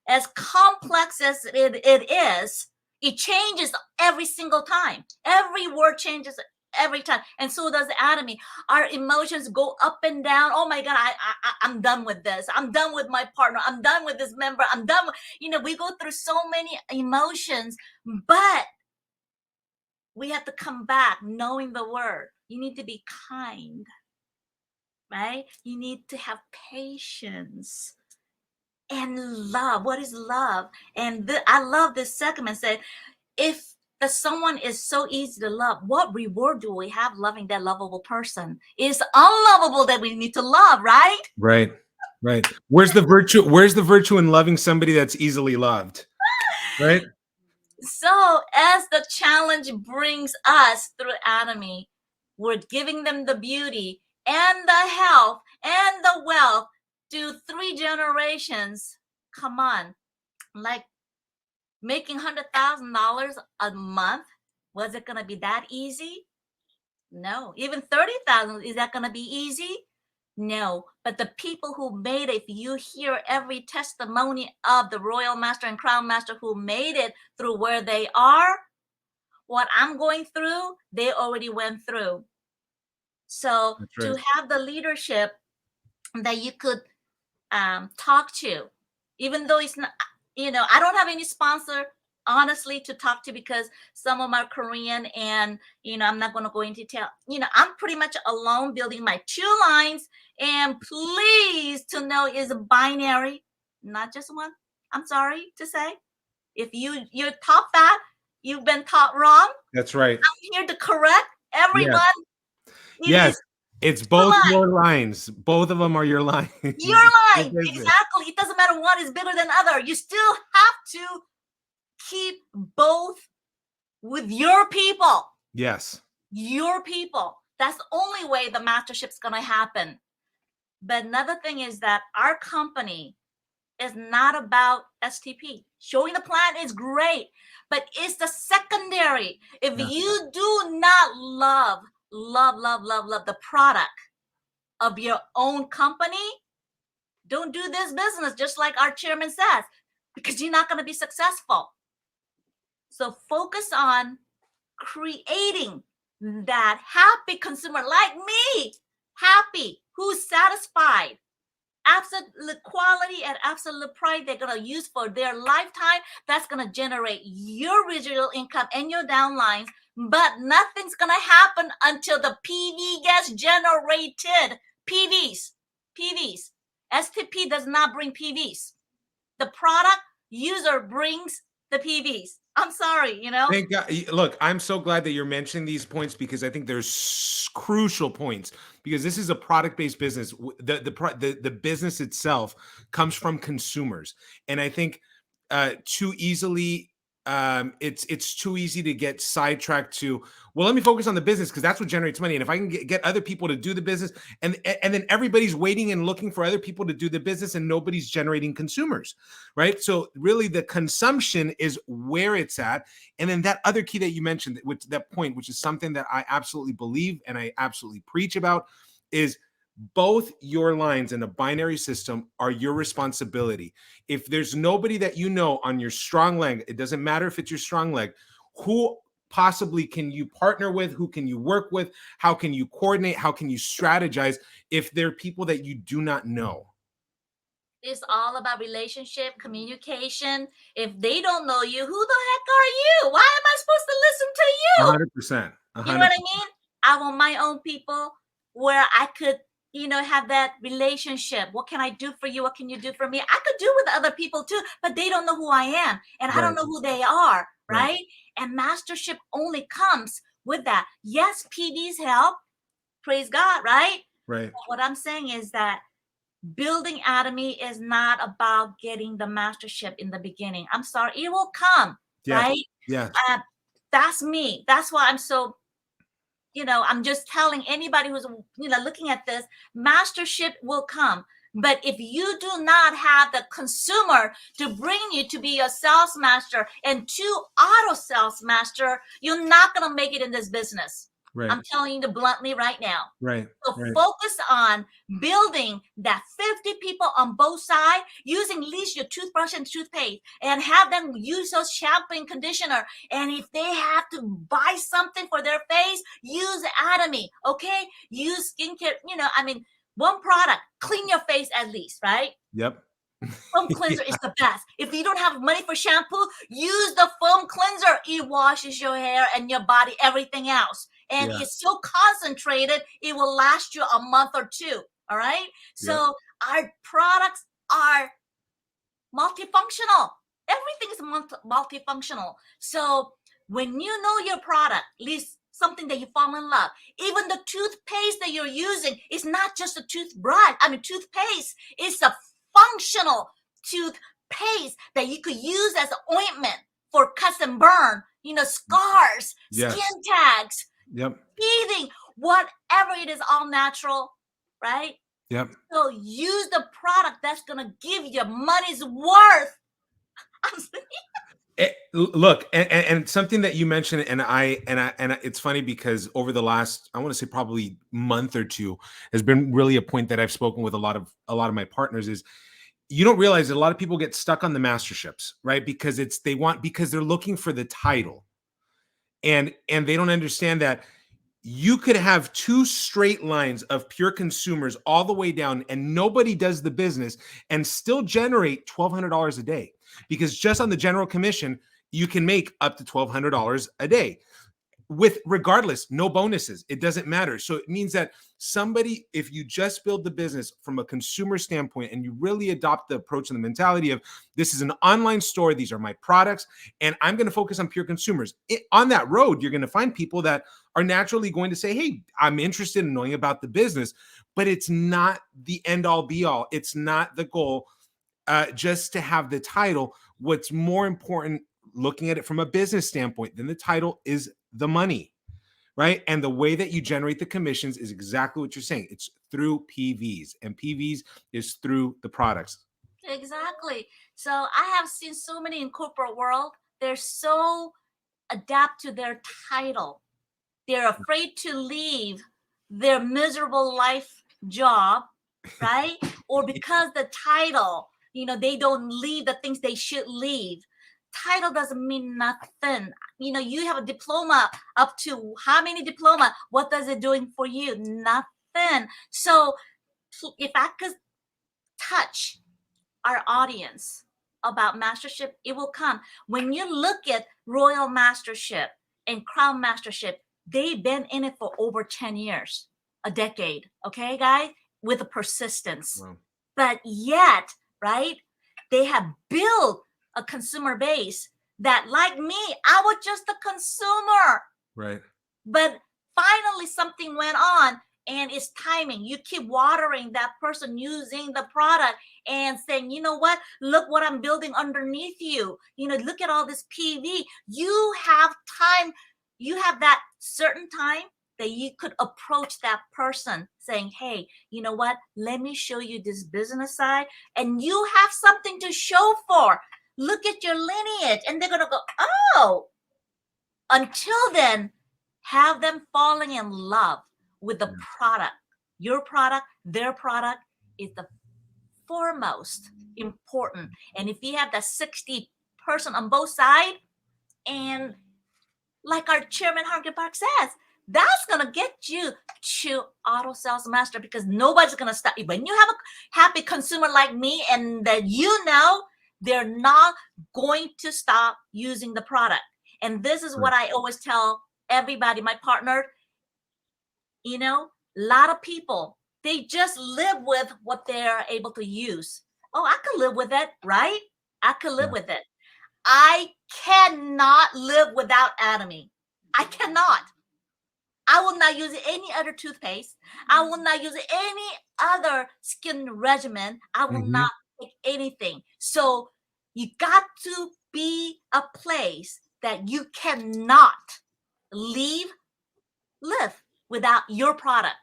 as complex as it is, it changes every single time. Every word changes every time, and so does Atomy. Our emotions go up and down. Oh my God, I'm done with this. I'm done with my partner. I'm done with this member. I'm done with, we go through so many emotions, but we have to come back knowing the word. You need to be kind, right? You need to have patience and love. What is love? And I love this segment. Said, if someone is so easy to love, what reward do we have loving that lovable person? It's unlovable that we need to love, right? Right. Right. Where's the virtue? Where's the virtue in loving somebody that's easily loved? Right. So as the challenge brings us through Atomy, we're giving them the beauty and the health and the wealth to 3 generations. Come on, like making $100,000 a month. Was it gonna be that easy? No. Even 30,000, is that gonna be easy? No. But the people who made it, if you hear every testimony of the Royal Master and Crown Master who made it through where they are, what I'm going through, they already went through. So That's to right. have the leadership that you could talk to, even though it's not, I don't have any sponsor honestly to talk to because some of them are Korean, and I'm not going to go into detail. I'm pretty much alone building my 2 lines, and please to know is a binary, not just one. I'm sorry to say, if you're taught that, you've been taught wrong. That's right. I'm here to correct everyone. Yes. It Yes. is It's 2 both lines. your lines. Both of them are your lines. Your line, exactly. It doesn't matter one is bigger than other. You still have to keep both with your people. Yes. Your people. That's the only way the mastership's going to happen. But another thing is that our company is not about STP. Showing the plan is great, but it's the secondary. If you do not love the product of your own company, don't do this business, just like our chairman says, because you're not going to be successful. So focus on creating that happy consumer like me, happy, who's satisfied, absolute quality and absolute price they're going to use for their lifetime. That's going to generate your residual income and your downlines, but nothing's going to happen until the PV gets generated. PVs. STP does not bring PVs. The product user brings the PVs. I'm sorry, Thank God. Look, I'm so glad that you're mentioning these points because I think there's crucial points because this is a product-based business. The business itself comes from consumers, and I think too easily it's too easy to get sidetracked to, well, let me focus on the business because that's what generates money, and if I can get other people to do the business, and then everybody's waiting and looking for other people to do the business, and nobody's generating consumers, right? So really, the consumption is where it's at. And then that other key that you mentioned, which that point, which is something that I absolutely believe and I absolutely preach about, is both your lines in a binary system are your responsibility. If there's nobody that on your strong leg, it doesn't matter if it's your strong leg, who possibly can you partner with, who can you work with, how can you coordinate, how can you strategize if there are people that you do not know? It's all about relationship, communication. If they don't know you, who the heck are you? Why am I supposed to listen to you? 100%. You know what I mean? I want my own people where I could, have that relationship. What can I do for you? What can you do for me? I could do with other people too, but they don't know who I am and I don't know who they are, right? And mastership only comes with that. Yes, PDs help. Praise God, right? Right. But what I'm saying is that building Atomy is not about getting the mastership in the beginning. I'm sorry, it will come, right? Yeah. That's me. That's why I'm so, I'm just telling anybody who's, looking at this, mastership will come. But if you do not have the consumer to bring you to be a sales master and to auto sales master, you're not going to make it in this business. Right. I'm telling you bluntly right now. Right. So focus on building that 50 people on both sides, using at least your toothbrush and toothpaste, and have them use those shampoo and conditioner. And if they have to buy something for their face, use Atomy, okay? Use skincare, one product, clean your face at least, right? Yep. Foam cleanser is the best. If you don't have money for shampoo, use the foam cleanser. It washes your hair and your body, everything else. And it's so concentrated, it will last you a month or two. All right. So our products are multifunctional. Everything is multifunctional. So when you know your product, at least something that you fall in love, even the toothpaste that you're using is not just a toothpaste. It's a functional toothpaste that you could use as an ointment for cuts and burn, scars, skin tags, teething, whatever it is, all natural, right? Yep. So use the product that's gonna give you money's worth. Look, and something that you mentioned, and it's funny because over the last, I want to say probably month or two, has been really a point that I've spoken with a lot of my partners is, you don't realize that a lot of people get stuck on the masterships, right? Because because they're looking for the title, and they don't understand that you could have 2 straight lines of pure consumers all the way down, and nobody does the business, and still generate $1,200 a day, because just on the general commission, you can make up to $1,200 a day, with regardless, no bonuses. It doesn't matter. So it means that somebody, if you just build the business from a consumer standpoint and you really adopt the approach and the mentality of, this is an online store, these are my products, and I'm going to focus on pure consumers. On that road, you're going to find people that are naturally going to say, hey, I'm interested in knowing about the business, but it's not the end all be all. It's not the goal just to have the title. What's more important, looking at it from a business standpoint, than the title is the money, right? And the way that you generate the commissions is exactly what you're saying. It's through PVs, and PVs is through the products. Exactly. So I have seen so many in corporate world. They're so adapt to their title. They're afraid to leave their miserable life job, right? Or because the title, they don't leave the things they should leave. Title doesn't mean nothing. You have a diploma, up to how many diploma? What does it doing for you? Nothing. So if I could touch our audience about mastership, it will come. When you look at Royal Mastership and Crown Mastership, they've been in it for over 10 years, a decade, okay, guys, with a persistence. Wow. But yet, right, they have built a consumer base that, like me, I was just a consumer. Right. But finally something went on, and it's timing. You keep watering that person using the product and saying, you know what, look what I'm building underneath you. Look at all this PV. You have time. You have that certain time that you could approach that person saying, hey, you know what, let me show you this business side, and you have something to show for. Look at your lineage. And they're going to go, oh. Until then, have them falling in love with the product. Your product, their product is the foremost important. And if you have that 60 person on both sides, and like our chairman Harkin Park says, that's going to get you to auto sales master, because nobody's going to stop you. When you have a happy consumer like me, and that they're not going to stop using the product. And this is what I always tell everybody, my partner, a lot of people, they just live with what they're able to use. Oh, I could live with it, right? I could live with it. I cannot live without Atomy. I cannot. I will not use any other toothpaste. I will not use any other skin regimen. I will not take anything. So you got to be a place that you cannot live without your product.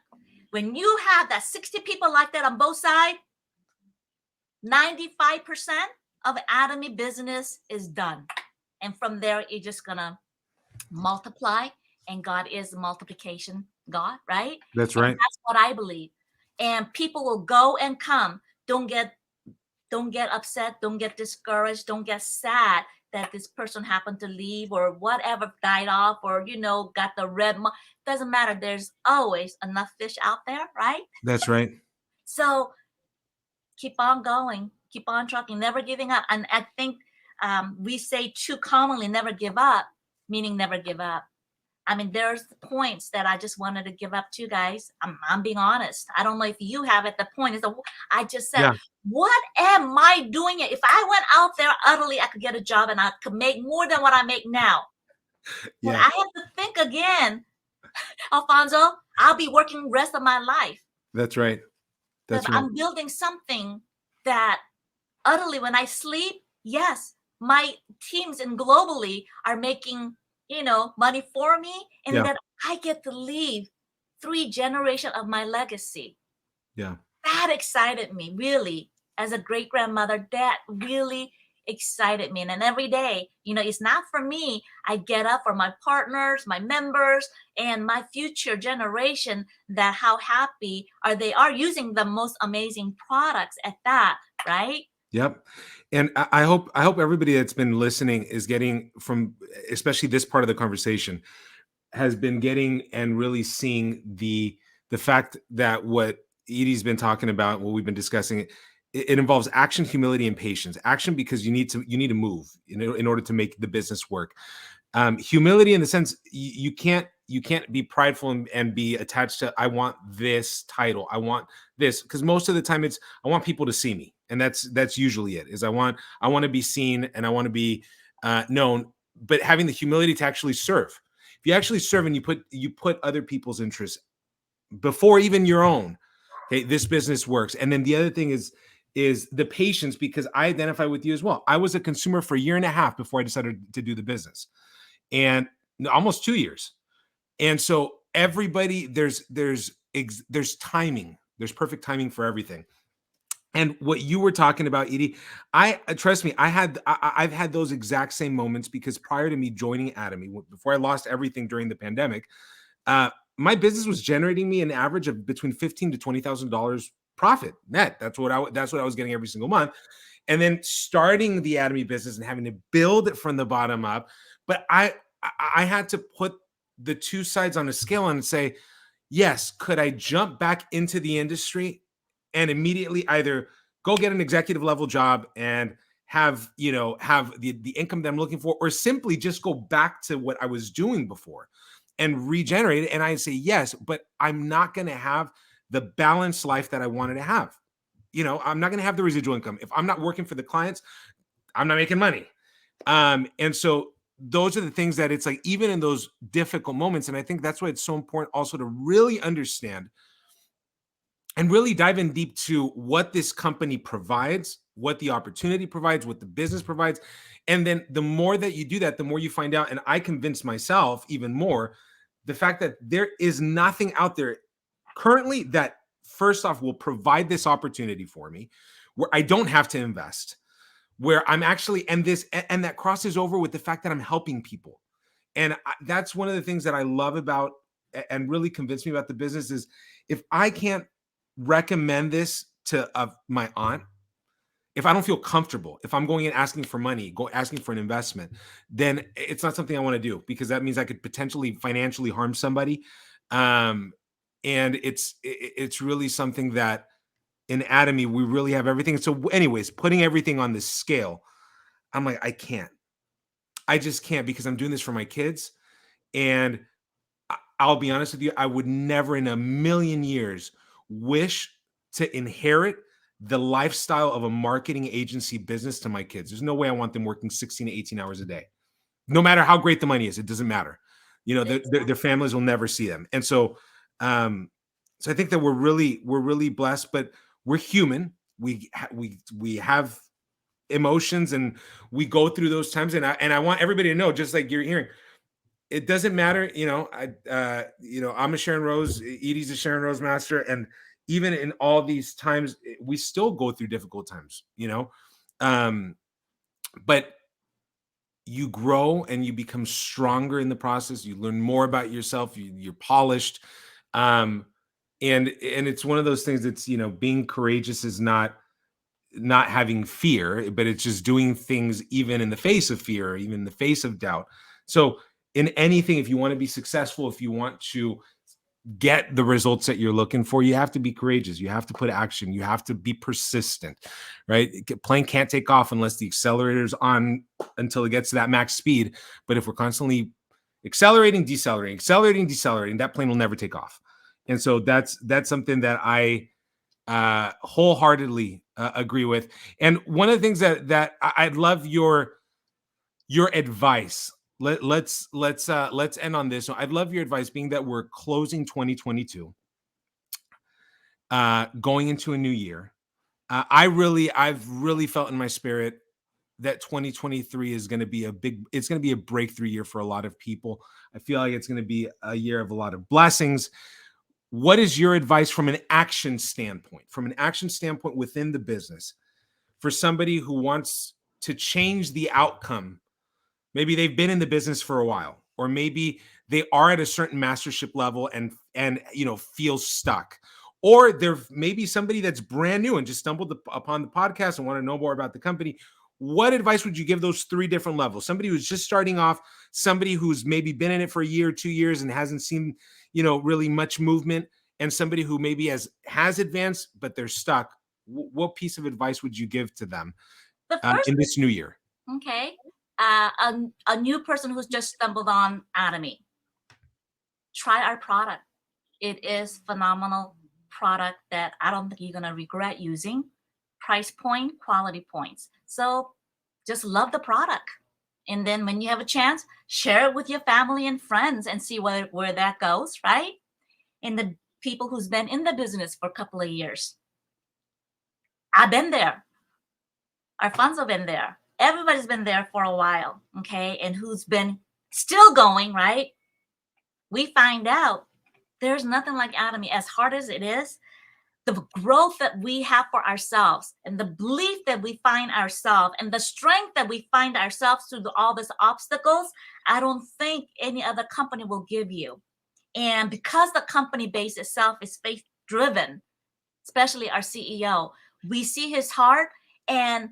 When you have that 60 people like that on both sides, 95% of Atomy business is done. And from there, it's just going to multiply. And God is the multiplication God, right? That's right. And that's what I believe. And people will go and come. Don't get upset. Don't get discouraged. Don't get sad that this person happened to leave or whatever, died off, or got the red mark. Doesn't matter. There's always enough fish out there, right? That's right. So keep on going, keep on trucking, never giving up. And I think we say too commonly, never give up, meaning never give up. I mean, there's points that I just wanted to give up to, guys. I'm being honest. I don't know if you have at the point. I just said, what am I doing? If I went out there utterly, I could get a job and I could make more than what I make now. But I have to think again, Alfonso, I'll be working the rest of my life. That's right. That's right. I'm building something that utterly, when I sleep, yes, my teams and globally are making money for me, and that I get to leave 3 generations of my legacy. Yeah. That excited me, really, as a great grandmother. That really excited me. And every day, it's not for me. I get up for my partners, my members, and my future generation, that how happy they are using the most amazing products at that, right? Yep. And I hope everybody that's been listening is getting from, especially this part of the conversation, has been getting and really seeing the fact that what Eydie's been talking about, what we've been discussing, it involves action, humility, and patience. Action because you need to move in order to make the business work. Humility in the sense you can't be prideful and be attached to I want this title, I want this, because most of the time it's I want people to see me, and that's usually it. Is I want to be seen and I want to be known, but having the humility to actually serve. If you actually serve and you put other people's interests before even your own, okay, this business works. And then the other thing is the patience, because I identify with you as well. I was a consumer for a year and a half before I decided to do the business, and almost 2 years. And so everybody, there's timing. There's perfect timing for everything. And what you were talking about, Eydie, I trust me, I've had those exact same moments, because prior to me joining Atomy, before I lost everything during the pandemic, uh, my business was generating me an average of between $15,000 to $20,000 profit net. That's what I was getting every single month. And then starting the Atomy business and having to build it from the bottom up. But I had to put the two sides on a scale and say, yes, could I jump back into the industry and immediately either go get an executive level job and have the income that I'm looking for, or simply just go back to what I was doing before and regenerate it? And I say yes, but I'm not going to have the balanced life that I wanted to have. I'm not going to have the residual income. If I'm not working for the clients, I'm not making money. And so those are the things that it's like, even in those difficult moments. And I think that's why it's so important also to really understand and really dive in deep to what this company provides, what the opportunity provides, what the business provides. And then the more that you do that, the more you find out. And I convince myself even more, the fact that there is nothing out there currently that first off will provide this opportunity for me, where I don't have to invest, where I'm actually, and that crosses over with the fact that I'm helping people. And that's one of the things that I love about and really convinced me about the business is, if I can't recommend this to my aunt, if I don't feel comfortable, if I'm going in asking for money, asking for an investment, then it's not something I want to do, because that means I could potentially financially harm somebody. And it's really something that in Atomy we really have everything. So anyways, putting everything on this scale, I'm like, I just can't, because I'm doing this for my kids. And I'll be honest with you, I would never in a million years wish to inherit the lifestyle of a marketing agency business to my kids. There's no way I want them working 16 to 18 hours a day. No matter how great the money is, it doesn't matter. Their families will never see them. And so I think that we're really blessed, but we're human. We have emotions, and we go through those times. And I want everybody to know, just like you're hearing, it doesn't matter. I'm a Sharon Rose, Eydie's a Sharon Rose master. And even in all these times, we still go through difficult times, but you grow and you become stronger in the process. You learn more about yourself. You're polished. And it's one of those things that's, being courageous is not having fear, but it's just doing things even in the face of fear, even in the face of doubt. So in anything, if you want to be successful, if you want to get the results that you're looking for, you have to be courageous. You have to put action. You have to be persistent, right? Plane can't take off unless the accelerator's on until it gets to that max speed. But if we're constantly accelerating, decelerating, that plane will never take off. And so that's something that I wholeheartedly agree with. And one of the things that I'd love your advice. Let's end on this. So I'd love your advice, being that we're closing 2022, going into a new year. I've really felt in my spirit that 2023 is going to be it's going to be a breakthrough year for a lot of people. I feel like it's going to be a year of a lot of blessings. What is your advice from an action standpoint, within the business, for somebody who wants to change the outcome? Maybe they've been in the business for a while, or maybe they are at a certain mastership level and feel stuck, or there may be somebody that's brand new and just stumbled upon the podcast and want to know more about the company. what advice would you give those three different levels? Somebody who's just starting off, somebody who's maybe been in it for a year, 2 years, and hasn't seen, really much movement, and somebody who maybe has advanced, but they're stuck. What piece of advice would you give to them The first, in this new year? okay, a new person who's just stumbled on Atomy, try our product. It is phenomenal product that I don't think you're gonna regret using. Price point, quality points. So just love the product. And then when you have a chance, share it with your family and friends and see where that goes, right? And the people who's been in the business for a couple of years. I've been there. Our funds have been there. Everybody's been there for a while, okay? And who's been still going, right? We find out there's nothing like Atomy. As hard as it is, the growth that we have for ourselves and the belief that we find ourselves and the strength that we find ourselves through all these obstacles, I don't think any other company will give you. And because the company base itself is faith driven, especially our CEO, we see his heart. And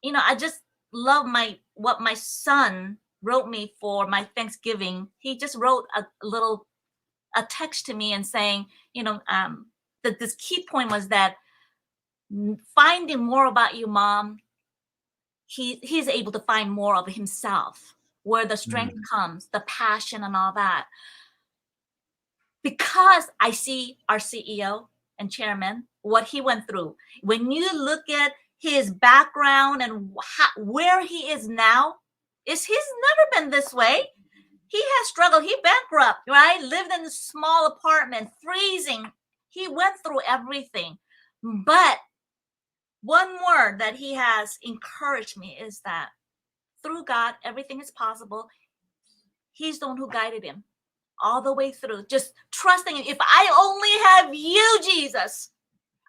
I just love what my son wrote me for my Thanksgiving. He just wrote a text to me and saying, that this key point was that finding more about you, Mom, he's able to find more of himself, where the strength comes, the passion and all that. Because I see our CEO and chairman, what he went through. When you look at his background and where he is now, he's never been this way. He has struggled. He bankrupt, right? Lived in a small apartment, freezing. He went through everything. But one word that he has encouraged me is that through God, everything is possible. He's the one who guided him all the way through, just trusting him. If I only have you, Jesus,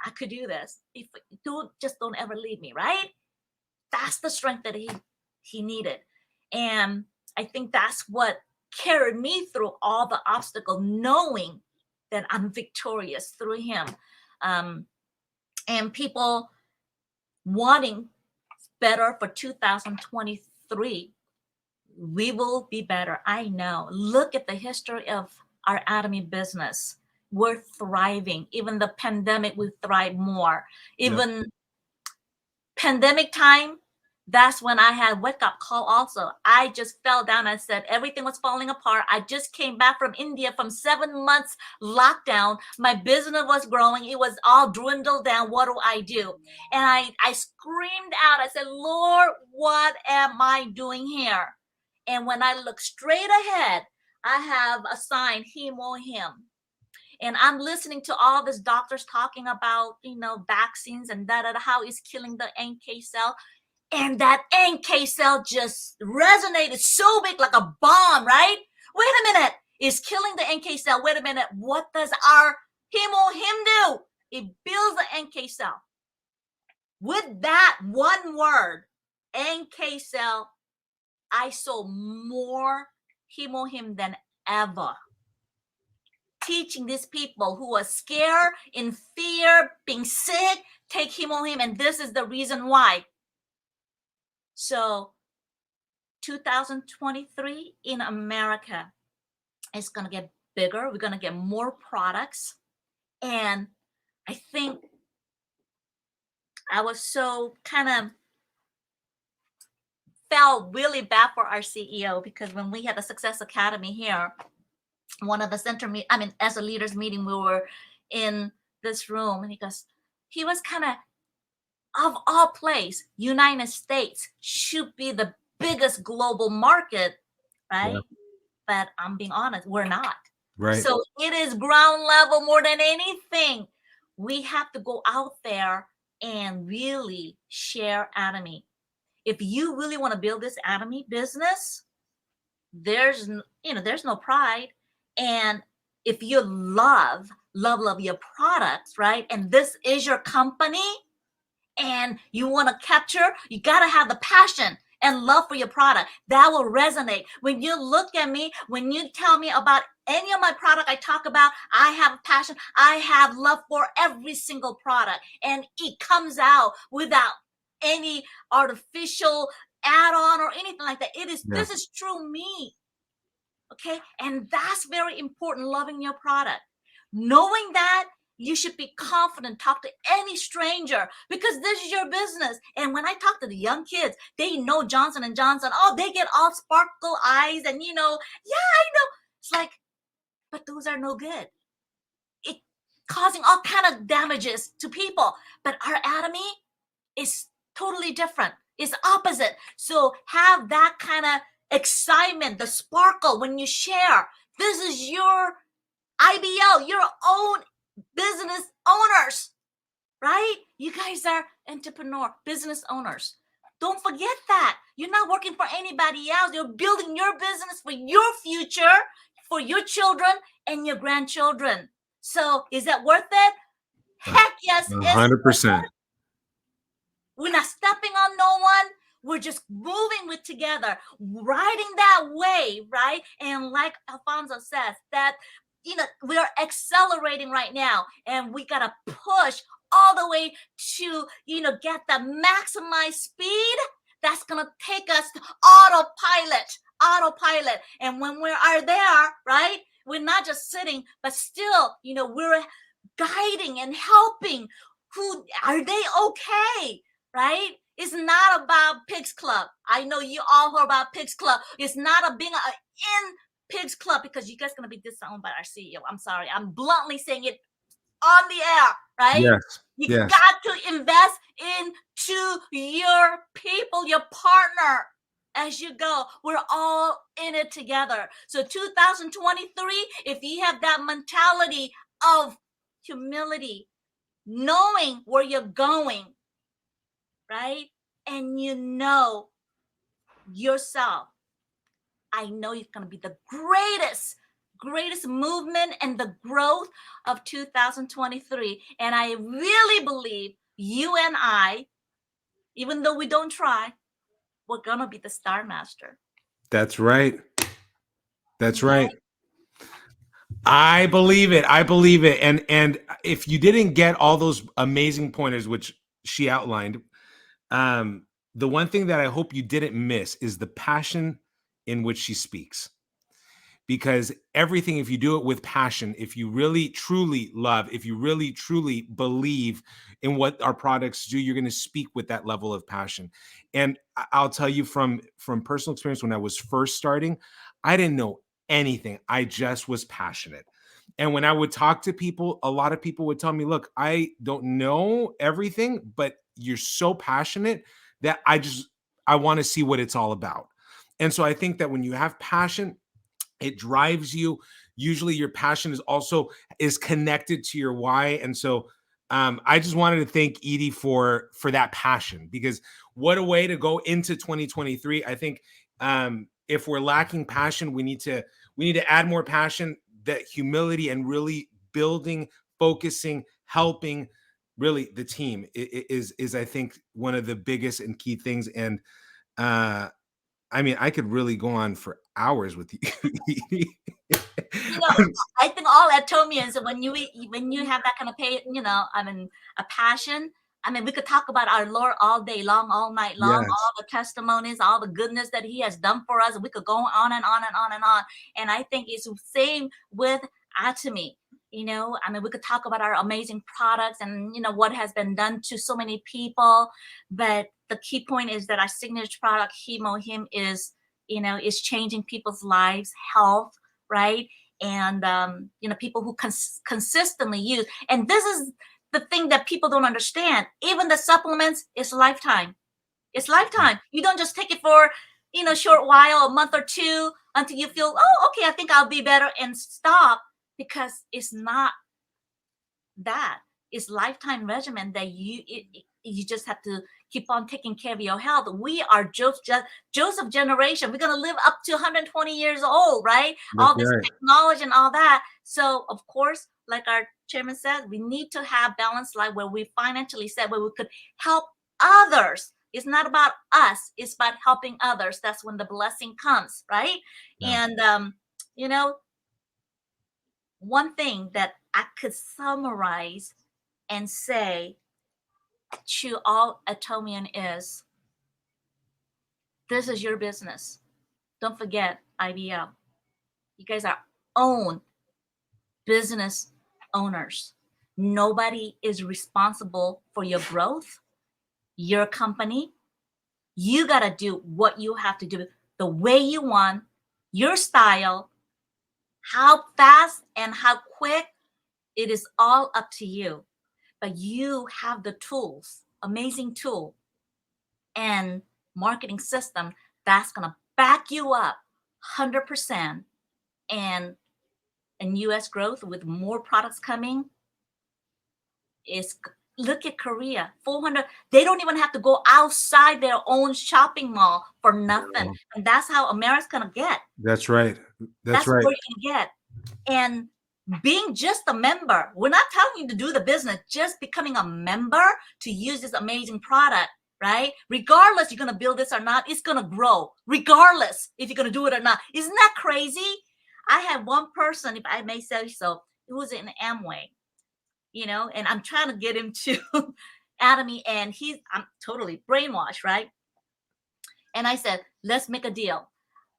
I could do this. If don't ever leave me, right? That's the strength that he needed. And I think that's what carried me through all the obstacles, knowing that I'm victorious through him. And people wanting better for 2023. We will be better. I know. Look at the history of our Atomy business. We're thriving. Even the pandemic, we thrive more. Even pandemic time, that's when I had wake-up call also. I just fell down and said everything was falling apart. I just came back from India from 7 months lockdown. My business was growing. It was all dwindled down. What do I do? And I screamed out. I said, Lord, what am I doing here? And when I look straight ahead, I have a sign, him or him. And I'm listening to all these doctors talking about, vaccines and how it's killing the NK cell. And that NK cell just resonated so big like a bomb, right? Wait a minute. It's killing the NK cell. Wait a minute. What does our him do? It builds the NK cell. With that one word, NK cell, I saw more him than ever. Teaching these people who are scared, in fear, being sick, take him, and this is the reason why. So 2023 in America is going to get bigger. We're going to get more products. And I think I was so kind of felt really bad for our CEO, because when we had the Success Academy here, one of the as a leaders meeting, we were in this room, and he was kind of all place, United States should be the biggest global market, right? Yeah. But I'm being honest, we're not. Right. So it is ground level more than anything. We have to go out there and really share Atomy. If you really want to build this Atomy business, there's no pride. And if you love your products, right? And this is your company and you want to capture, you got to have the passion and love for your product. That will resonate. When you look at me, when you tell me about any of my product I talk about, I have passion. I have love for every single product, and it comes out without any artificial add-on or anything like that. Yeah. This is true me. Okay. And that's very important, loving your product. Knowing that you should be confident, talk to any stranger because this is your business. And when I talk to the young kids, they know Johnson and Johnson. Oh, they get all sparkle eyes and yeah, I know. It's like, but those are no good. It causing all kind of damages to people. But our Atomy is totally different. It's opposite. So have that kind of excitement, the sparkle when you share. This is your IBL, your own business owners, right? You guys are entrepreneur, business owners. Don't forget that. You're not working for anybody else. You're building your business for your future, for your children and your grandchildren. So is that worth it? Heck yes, it's worth 100%. it. We're not stepping on no one. We're just moving with together, riding that wave, right? And like Alfonso says, that we're accelerating right now, and we gotta push all the way to get the maximized speed. That's gonna take us to autopilot. And when we are there, right? We're not just sitting, but still, we're guiding and helping. Who are they? Okay, right? It's not about Pigs Club. I know you all heard about Pigs Club. It's not a being in Pigs Club because you guys are gonna be disowned by our CEO. I'm sorry. I'm bluntly saying it on the air, right? Yes. You Yes. got to invest into your people, your partner. As you go, we're all in it together. So 2023, if you have that mentality of humility, knowing where you're going, right? And you know yourself, I know you're going to be the greatest movement and the growth of 2023. And I really believe you and I, even though we don't try, we're going to be the Star Master. That's right. That's Yeah. right. I believe it. I believe it. And if you didn't get all those amazing pointers which she outlined, the one thing that I hope you didn't miss is the passion in which she speaks. Because everything, if you do it with passion, if you really truly love, if you really truly believe in what our products do, you're going to speak with that level of passion. And I'll tell you from personal experience, when I was first starting, I didn't know anything. I just was passionate. And when I would talk to people, a lot of people would tell me, look, I don't know everything, but you're so passionate that I want to see what it's all about. And so I think that when you have passion, it drives you. Usually your passion is connected to your why. And so I just wanted to thank Eydie for that passion, because what a way to go into 2023. I think if we're lacking passion, we need to add more passion, that humility, and really building, focusing, helping really the team is I think one of the biggest and key things. And I mean, I could really go on for hours with you. I think all Atomians, when you have that kind of a passion. I mean, we could talk about our Lord all day long, all night long, Yes. all the testimonies, all the goodness that He has done for us. We could go on and on and on and on. And I think it's the same with Atomy. I mean, we could talk about our amazing products and what has been done to so many people. But the key point is that our signature product, Him, is changing people's lives, health, right? And people who consistently use. And this is the thing that people don't understand. Even the supplements is lifetime. It's lifetime. You don't just take it for a short while, a month or two, until you feel, oh, okay, I think I'll be better, and stop, because it's not that. It's lifetime regimen that you just have to keep on taking care of your health. We are Joseph generation. We're going to live up to 120 years old, right? That's All this right. technology and all that. So, of course, like our chairman said, we need to have balanced life where we financially set, where we could help others. It's not about us. It's about helping others. That's when the blessing comes, right? Yeah. And, one thing that I could summarize and say to all Atomian is, this is your business. Don't forget IBL. You guys are own business owners. Nobody is responsible for your growth, your company. You got to do what you have to do the way you want, your style, how fast and how quick, it is all up to you. But you have the tools, amazing tool and marketing system that's going to back you up 100%. And US growth with more products coming is, look at Korea, 400. They don't even have to go outside their own shopping mall for nothing. Wow. And that's how America's going to get. That's right. That's That's right. where you can get. And being just a member, we're not telling you to do the business, just becoming a member to use this amazing product, right? Regardless you're going to build this or not, it's going to grow, regardless if you're going to do it or not. Isn't that crazy? I had one person, if I may say so, who was in Amway, and I'm trying to get him to Atomy, and I'm totally brainwashed, right? And I said, let's make a deal.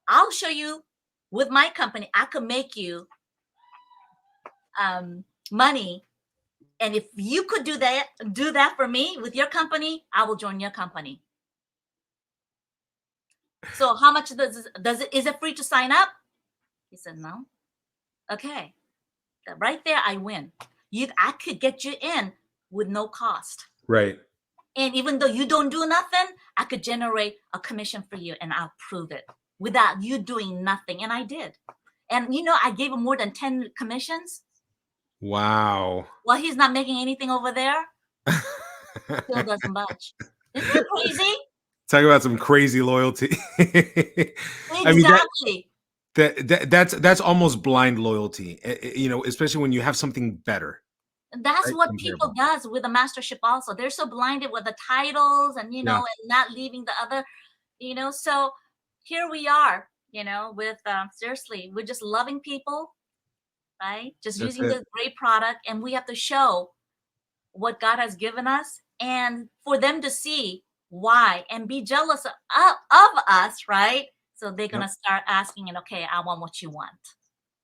I'll show you with my company, I could make you money. And if you could do that for me with your company, I will join your company. So how much is it free to sign up? He said, no. Okay. Right there, I win. I could get you in with no cost. Right. And even though you don't do nothing, I could generate a commission for you and I'll prove it without you doing nothing. And I did. And I gave him more than 10 commissions. Wow. Well, he's not making anything over there. Still doesn't budge. Isn't that crazy? Talk about some crazy loyalty. Exactly. That's almost blind loyalty, especially when you have something better. That's Right? what Comparable. people does with the mastership also. They're so blinded with the titles and, Yeah. and not leaving the other, so here we are, with seriously, we're just loving people, right? Just That's using it. this great product, and we have to show what God has given us and for them to see why and be jealous of us, right? So they're going to start asking, and okay, I want what you want.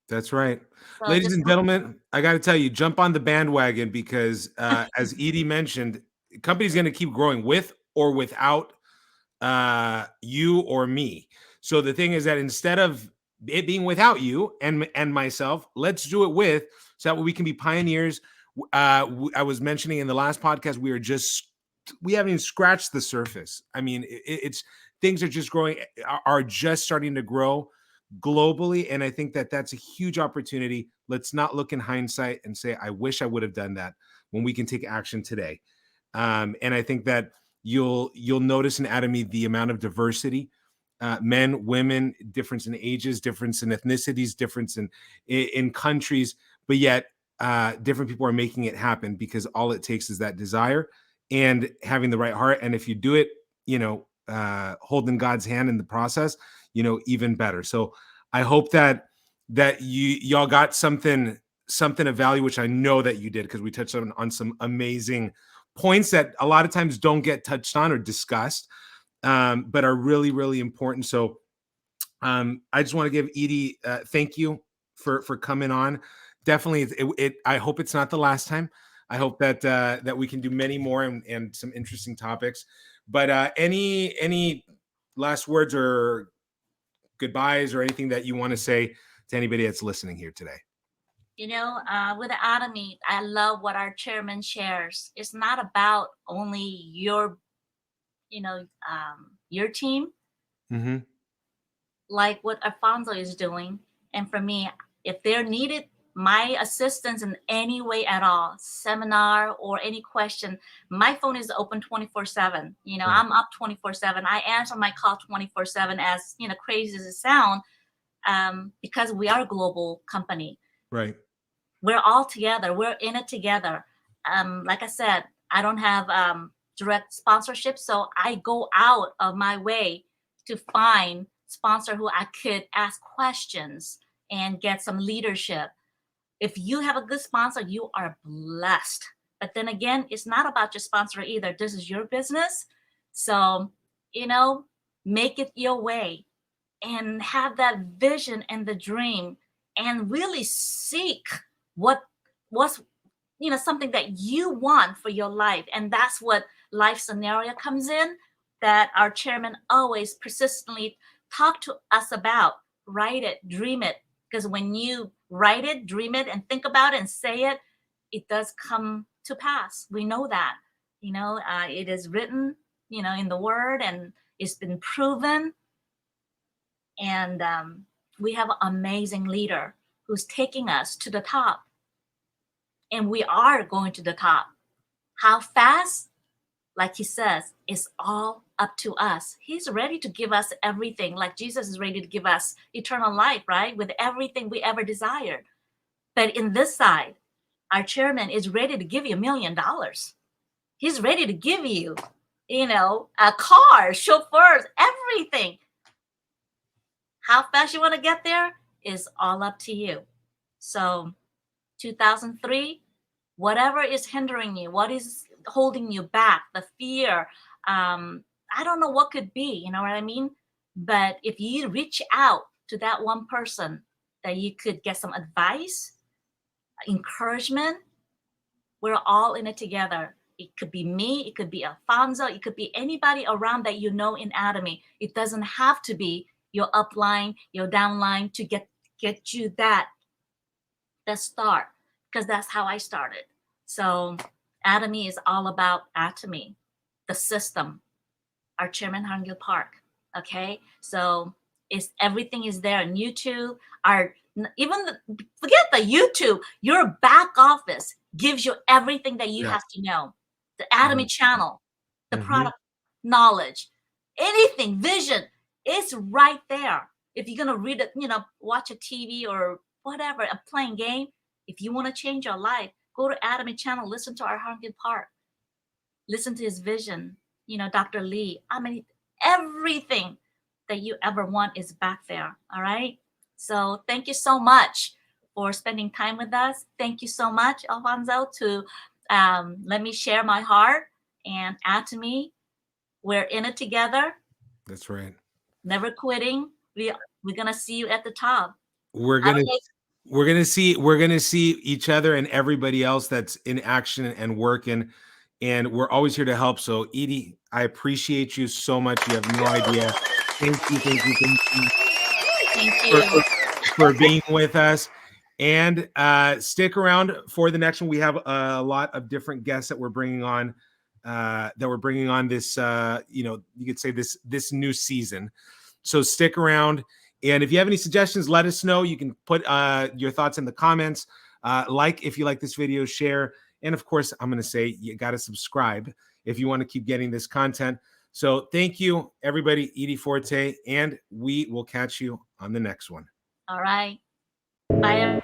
That's right. So Ladies and gentlemen, I got to tell you, jump on the bandwagon because as Eydie mentioned, the company's going to keep growing with or without you or me. So the thing is that instead of it being without you and myself, let's do it with, so that we can be pioneers. I was mentioning in the last podcast, we haven't even scratched the surface. I mean, it's things are just growing, are just starting to grow globally. And I think that that's a huge opportunity. Let's not look in hindsight and say, I wish I would have done that, when we can take action today. And I think that you'll notice in Atomy the amount of diversity, men, women, difference in ages, difference in ethnicities, difference in countries, but yet different people are making it happen, because all it takes is that desire and having the right heart. And if you do it, holding God's hand in the process, even better. So I hope that y'all got something of value, which I know that you did, because we touched on some amazing points that a lot of times don't get touched on or discussed, but are really, really important. So I just want to give Eydie thank you for coming on. Definitely, I hope it's not the last time. I hope that we can do many more and some interesting topics. But any last words or goodbyes or anything that you want to say to anybody that's listening here today? With the Atomy, I love what our chairman shares. It's not about only your team, Mm-hmm. like what Alfonso is doing. And for me, if they're needed my assistance in any way at all, seminar or any question, my phone is open 24/7. I'm up 24/7. I answer my call 24/7, as crazy as it sounds, because we are a global company. Right. We're all together. We're in it together. Like I said, I don't have direct sponsorship, so I go out of my way to find sponsor who I could ask questions and get some leadership. If you have a good sponsor, you are blessed. But then again, it's not about your sponsor either. This is your business. So, you know, make it your way and have that vision and the dream and really seek what's something that you want for your life. And that's what life scenario comes in, that our chairman always persistently talk to us about. Write it, dream it, because when you write it, dream it, and think about it and say it, it does come to pass. We know that. It is written in the word, and it's been proven. And we have an amazing leader who's taking us to the top, and we are going to the top. How fast? Like he says, it's all up to us. He's ready to give us everything, like Jesus is ready to give us eternal life, right? With everything we ever desired. But in this side, our chairman is ready to give you $1 million. He's ready to give you, a car, chauffeurs, everything. How fast you want to get there is all up to you. So 2003, whatever is hindering you, what is holding you back, the fear, I don't know what could be, you know what I mean? But if you reach out to that one person that you could get some advice, encouragement, we're all in it together. It could be me, it could be Alfonso, it could be anybody around that in Atomy. It doesn't have to be your upline, your downline to get you that start, because that's how I started. So Atomy is all about Atomy, the system, our chairman Hangil Park. Okay, so everything is there on YouTube. Forget the YouTube. Your back office gives you everything that you have to know. The Atomy channel, the product knowledge, anything, vision, it's right there. If you're gonna read it, watch a TV or whatever, a playing game. If you want to change your life, go to Atomy channel, listen to our Hangil Park, listen to his vision. Dr. Lee. I mean, everything that you ever want is back there. All right. So thank you so much for spending time with us. Thank you so much, Alfonso, to let me share my heart. And Atomy, we're in it together. That's right. Never quitting. We're gonna see you at the top. We're gonna see each other and everybody else that's in action and working, and we're always here to help. So Eydie, I appreciate you so much. You have no idea. Thank you for being with us. And stick around for the next one. We have a lot of different guests that we're bringing on. This, you could say this new season. So stick around. And if you have any suggestions, let us know. You can put your thoughts in the comments. If you like this video, share. And of course, I'm going to say you got to subscribe if you want to keep getting this content. So thank you, everybody. Eydie Forte, and we will catch you on the next one. All right. Bye.